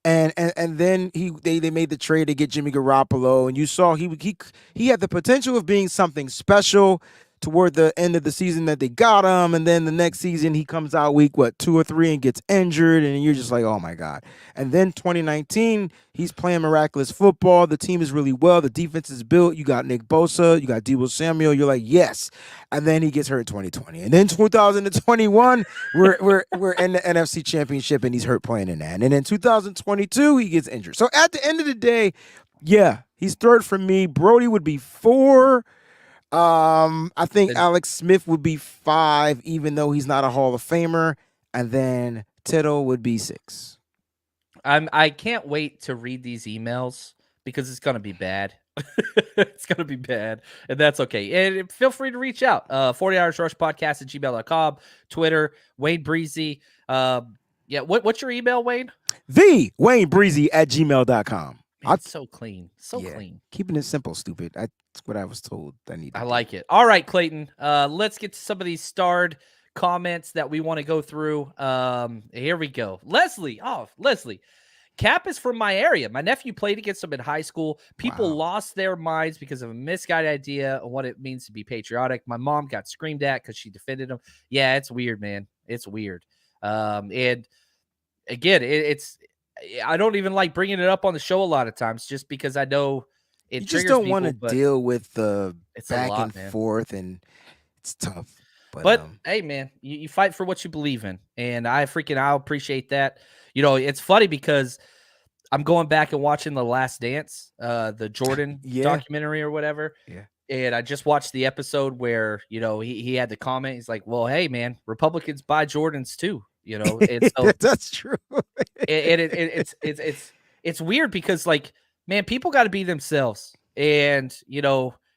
[SPEAKER 3] And then they made the trade to get Jimmy Garoppolo, and you saw he had the potential of being something special toward the end of the season that they got him, and then the next season he comes out week 2 or 3 and gets injured, and you're just like, oh my God. And then 2019, he's playing miraculous football. The team is really well. The defense is built. You got Nick Bosa. You got Deebo Samuel. You're like, yes. And then he gets hurt in 2020. And then 2021, we're in the NFC Championship, and he's hurt playing in that. And then in 2022, he gets injured. So at the end of the day, yeah, he's 3rd for me. Brody would be 4. I think Alex Smith would be 5, even though he's not a Hall of Famer. And then Tittle would be 6.
[SPEAKER 2] I can't wait to read these emails because it's going to be bad. It's going to be bad, and that's okay. And feel free to reach out. 40 Hours Rush Podcast at gmail.com, Twitter, Wayne Breezy. Yeah, what's your email, Wayne?
[SPEAKER 3] The Wayne Breezy at gmail.com.
[SPEAKER 2] It's so clean. Clean.
[SPEAKER 3] Keeping it simple, stupid. That's what I was told I need.
[SPEAKER 2] I like it. All right, Clayton. Let's get to some of these starred comments that we want to go through. Here we go. Leslie. Cap is from my area. My nephew played against him in high school. People lost their minds because of a misguided idea of what it means to be patriotic. My mom got screamed at because she defended him. Yeah, it's weird, man. It's weird. And again, it's I don't even like bringing it up on the show a lot of times just because I know it
[SPEAKER 3] you
[SPEAKER 2] triggers
[SPEAKER 3] just don't
[SPEAKER 2] want to
[SPEAKER 3] deal with the
[SPEAKER 2] it's
[SPEAKER 3] back
[SPEAKER 2] a lot,
[SPEAKER 3] and forth, and it's tough.
[SPEAKER 2] But hey, man, you fight for what you believe in, and I appreciate that. It's funny because I'm going back and watching The Last Dance, the Jordan documentary or whatever.
[SPEAKER 3] Yeah.
[SPEAKER 2] And I just watched the episode where, he had the comment. He's like, well, hey, man, Republicans buy Jordans too, and so
[SPEAKER 3] that's true.
[SPEAKER 2] It's weird because, like, man, people got to be themselves. And,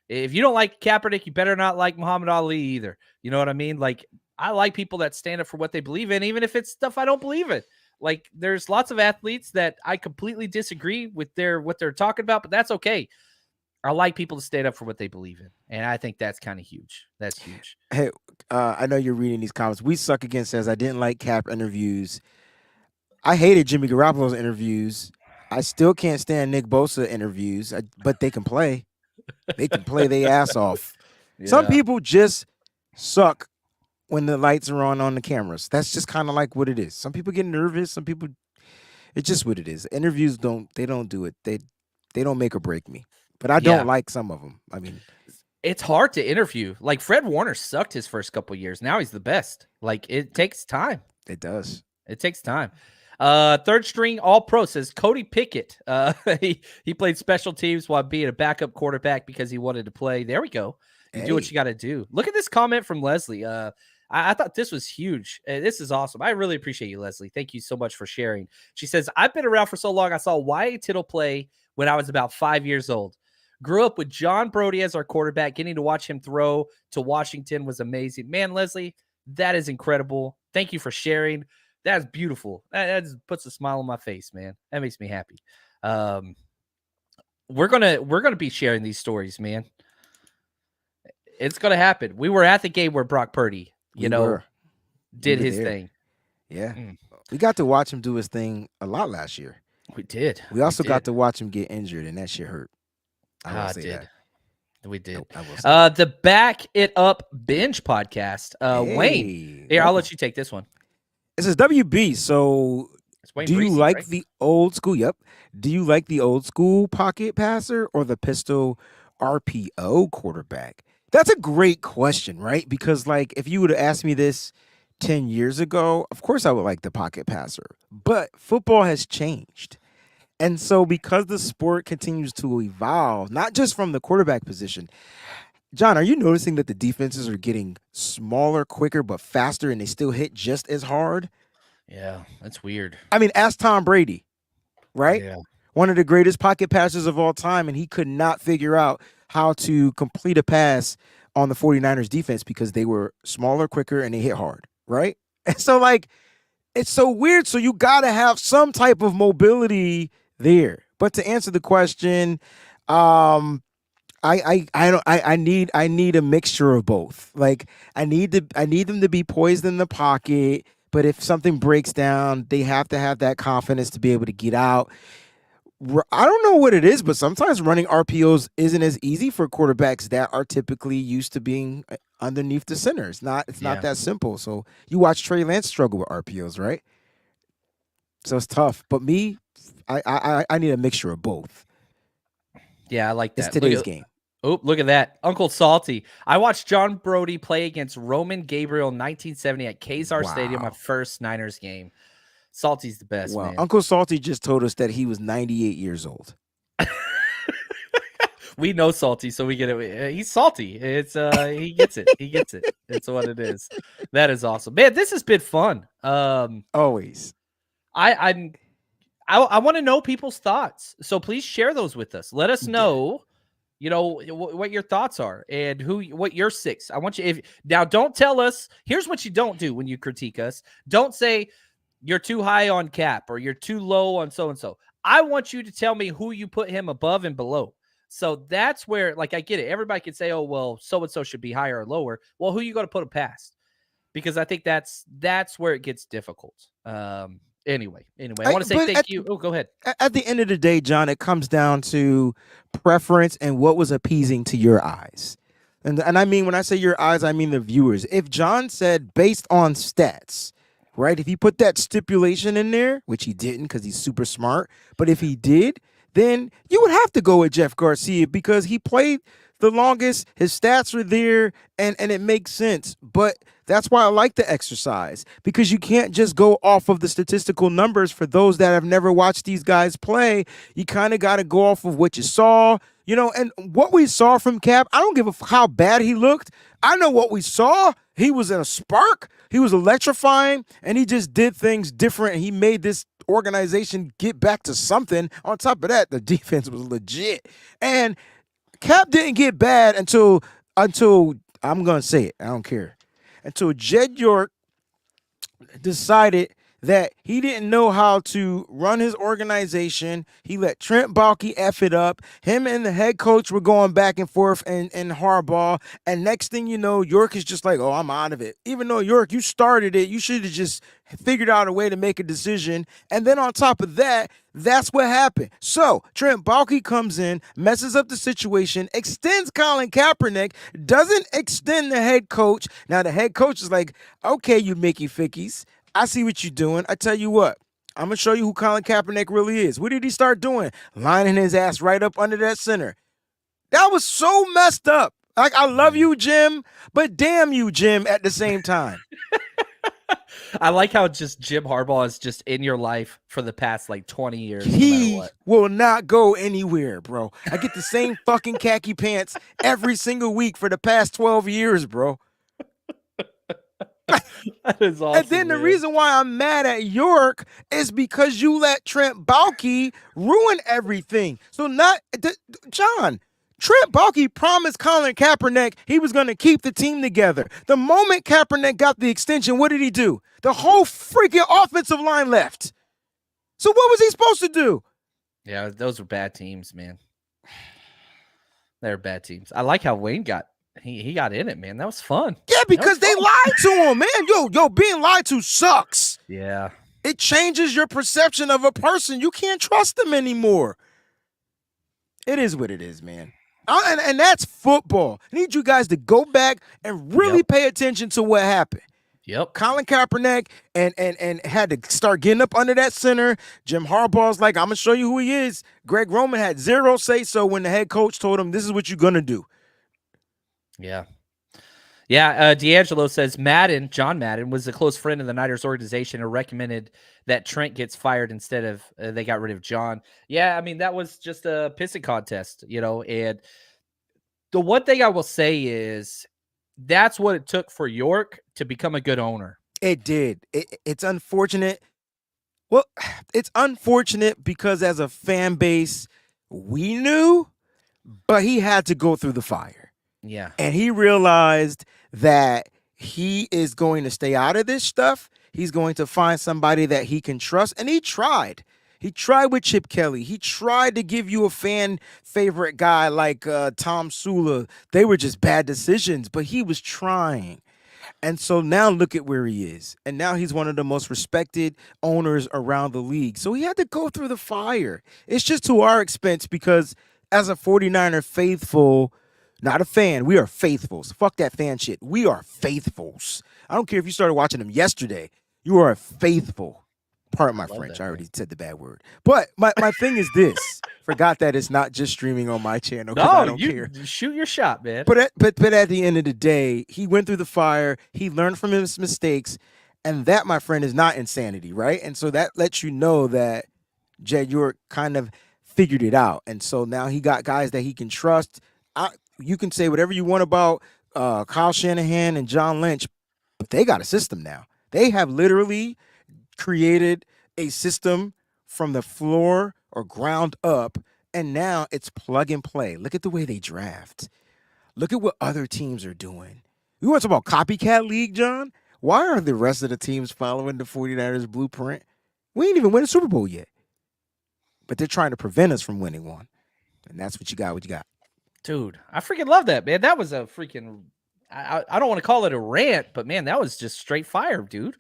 [SPEAKER 2] if you don't like Kaepernick, you better not like Muhammad Ali either. You know what I mean? Like, I like people that stand up for what they believe in, even if it's stuff I don't believe in. Like, there's lots of athletes that I completely disagree with what they're talking about, but that's okay. I like people to stand up for what they believe in, and I think that's kind of huge. That's huge.
[SPEAKER 3] Hey, I know you're reading these comments. We Suck Again says, I didn't like Cap interviews. I hated Jimmy Garoppolo's interviews. I still can't stand Nick Bosa interviews, but they can play. They can play their ass off. Yeah. Some people just suck when the lights are on the cameras. That's just kind of like what it is. Some people get nervous. Some people, it's just what it is. Interviews don't do it. They don't make or break me. But I don't like some of them. I mean,
[SPEAKER 2] it's hard to interview. Like, Fred Warner sucked his first couple of years. Now he's the best. Like, it takes time.
[SPEAKER 3] It does.
[SPEAKER 2] It takes time. Third string All-Pro says Cody Pickett. He played special teams while being a backup quarterback because he wanted to play. There we go. You do what you got to do. Look at this comment from Leslie. I thought this was huge. This is awesome. I really appreciate you, Leslie. Thank you so much for sharing. She says, I've been around for so long. I saw Ji'Ayir Tittle play when I was about 5 years old. Grew up with John Brody as our quarterback. Getting to watch him throw to Washington was amazing. Man, Leslie, that is incredible. Thank you for sharing. That's beautiful. That just puts a smile on my face, man. That makes me happy. We're gonna be sharing these stories, man. It's gonna happen. We were at the game where Brock Purdy, did his thing.
[SPEAKER 3] Yeah, we got to watch him do his thing a lot last year.
[SPEAKER 2] We did.
[SPEAKER 3] We also got to watch him get injured, and that shit hurt.
[SPEAKER 2] We did.
[SPEAKER 3] Nope,
[SPEAKER 2] the Back It Up Binge podcast. Wayne, here, I'll let you take this one.
[SPEAKER 3] It says WB. So, do you like the old school? Yep. Do you like the old school pocket passer or the pistol RPO quarterback? That's a great question, right? Because, like, if you would have asked me this 10 years ago, of course I would like the pocket passer. But football has changed. And so because the sport continues to evolve, not just from the quarterback position, John, are you noticing that the defenses are getting smaller, quicker, but faster, and they still hit just as hard?
[SPEAKER 2] Yeah, that's weird.
[SPEAKER 3] I mean, ask Tom Brady, right?
[SPEAKER 2] Yeah.
[SPEAKER 3] One of the greatest pocket passers of all time, and he could not figure out how to complete a pass on the 49ers defense because they were smaller, quicker, and they hit hard, right? And so, like, it's so weird. So you got to have some type of mobility there. But to answer the question, I need a mixture of both. Like, I need them to be poised in the pocket, but if something breaks down, they have to have that confidence to be able to get out. I don't know what it is, but sometimes running RPOs isn't as easy for quarterbacks that are typically used to being underneath the center. It's not that simple. So you watch Trey Lance struggle with RPOs, right? So it's tough. But me, I need a mixture of both.
[SPEAKER 2] Yeah, I like that.
[SPEAKER 3] It's today's game.
[SPEAKER 2] Oh, look at that. Uncle Salty. I watched John Brody play against Roman Gabriel in 1970 at Kezar Stadium, my first Niners game. Salty's the best, man.
[SPEAKER 3] Uncle Salty just told us that he was 98 years old.
[SPEAKER 2] We know Salty, so we get it. He's salty. It's he gets it. He gets it. It's what it is. That is awesome, man. This has been fun.
[SPEAKER 3] Always.
[SPEAKER 2] I want to know people's thoughts, so please share those with us. Let us know, what your thoughts are and what your six. I want you. Now, don't tell us. Here's what you don't do when you critique us. Don't say you're too high on Cap or you're too low on so and so. I want you to tell me who you put him above and below. So that's where, like, I get it. Everybody can say, oh, well, so-and-so should be higher or lower. Well, who you going to put him past? Because I think that's where it gets difficult. Anyway, I want to say thank you. Oh, go ahead.
[SPEAKER 3] At the end of the day, John, it comes down to preference and what was appeasing to your eyes. And I mean, when I say your eyes, I mean the viewers. If John said based on stats, right? If he put that stipulation in there, which he didn't because he's super smart, but if he did, then you would have to go with Jeff Garcia because he played the longest. His stats were there, and it makes sense. But that's why I like the exercise, because you can't just go off of the statistical numbers. For those that have never watched these guys play, you kind of got to go off of what you saw, and what we saw from Cap. I don't give a how bad he looked. I know what we saw. He was in a spark. He was electrifying, and he just did things different. He made this organization get back to something. On top of that, the defense was legit. And Cap didn't get bad until I'm gonna say it. I don't care. Until Jed York decided that he didn't know how to run his organization. He let Trent Baalke F it up. Him and the head coach were going back and forth and Harbaugh. And next thing you know, York is just like, oh, I'm out of it. Even though, York, you started it, you should have just figured out a way to make a decision. And then on top of that, that's what happened. So Trent Baalke comes in, messes up the situation, extends Colin Kaepernick, doesn't extend the head coach. Now the head coach is like, okay, you Mickey Fickies, I see what you're doing. I tell you what, I'm going to show you who Colin Kaepernick really is. What did he start doing? Lining his ass right up under that center. That was so messed up. Like, I love you, Jim, but damn you, Jim, at the same time.
[SPEAKER 2] I like how just Jim Harbaugh is just in your life for the past 20 years.
[SPEAKER 3] He will not go anywhere, bro. I get the same fucking khaki pants every single week for the past 12 years, bro.
[SPEAKER 2] That is awesome.
[SPEAKER 3] And then the reason why I'm mad at York is because you let Trent Baalke ruin everything. So John, Trent Baalke promised Colin Kaepernick he was going to keep the team together. The moment Kaepernick got the extension, what did he do? The whole freaking offensive line left. So what was he supposed to do?
[SPEAKER 2] Yeah, those were bad teams, man. They're bad teams. I like how Wayne got he got in it, man. That was fun.
[SPEAKER 3] Yeah, because they lied to him, man. Yo, being lied to sucks.
[SPEAKER 2] Yeah.
[SPEAKER 3] It changes your perception of a person. You can't trust them anymore. It is what it is, man. And that's football. I need you guys to go back and really pay attention to what happened.
[SPEAKER 2] Yep.
[SPEAKER 3] Colin Kaepernick and had to start getting up under that center. Jim Harbaugh's like, I'm going to show you who he is. Greg Roman had zero say-so when the head coach told him, this is what you're going to do.
[SPEAKER 2] Yeah. Yeah, D'Angelo says John Madden, was a close friend of the Niners organization and recommended that Trent gets fired instead of they got rid of John. Yeah, I mean, that was just a pissing contest, and the one thing I will say is that's what it took for York to become a good owner.
[SPEAKER 3] It did. It's unfortunate. Well, it's unfortunate because as a fan base, we knew, but he had to go through the fire.
[SPEAKER 2] Yeah.
[SPEAKER 3] And he realized that he is going to stay out of this stuff. He's going to find somebody that he can trust. And he tried. He tried with Chip Kelly. He tried to give you a fan favorite guy like Tom Sula. They were just bad decisions, but he was trying. And so now look at where he is. And now he's one of the most respected owners around the league. So he had to go through the fire. It's just to our expense because as a 49er faithful, not a fan, we are faithfuls. Fuck that fan shit. We are faithfuls. I don't care if you started watching them yesterday. You are a faithful. Pardon my French. I already said the bad word. But my thing is this. Forgot that it's not just streaming on my channel because I don't care.
[SPEAKER 2] Shoot your shot, man.
[SPEAKER 3] But at the end of the day, he went through the fire. He learned from his mistakes. And that, my friend, is not insanity, right? And so that lets you know that Jed York kind of figured it out. And so now he got guys that he can trust. You can say whatever you want about Kyle Shanahan and John Lynch, but they got a system now. They have literally created a system from the floor or ground up, and now it's plug and play. Look at the way they draft. Look at what other teams are doing. You want to talk about copycat league, John? Why are the rest of the teams following the 49ers blueprint? We ain't even win a Super Bowl yet. But they're trying to prevent us from winning one. And that's what you got.
[SPEAKER 2] Dude, I freaking love that, man. That was a freaking, I don't want to call it a rant, but man, that was just straight fire, dude.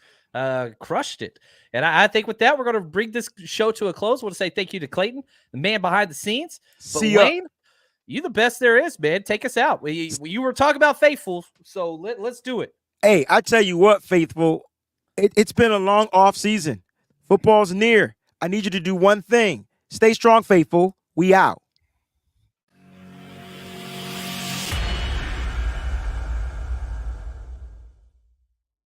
[SPEAKER 2] Crushed it. And I think with that, we're going to bring this show to a close. I want to say thank you to Clayton, the man behind the scenes. But Wayne, you the best there is, man. Take us out. You were talking about faithful, so let's do it.
[SPEAKER 3] Hey, I tell you what, faithful, it's been a long off season. Football's near. I need you to do one thing. Stay strong, faithful. We out.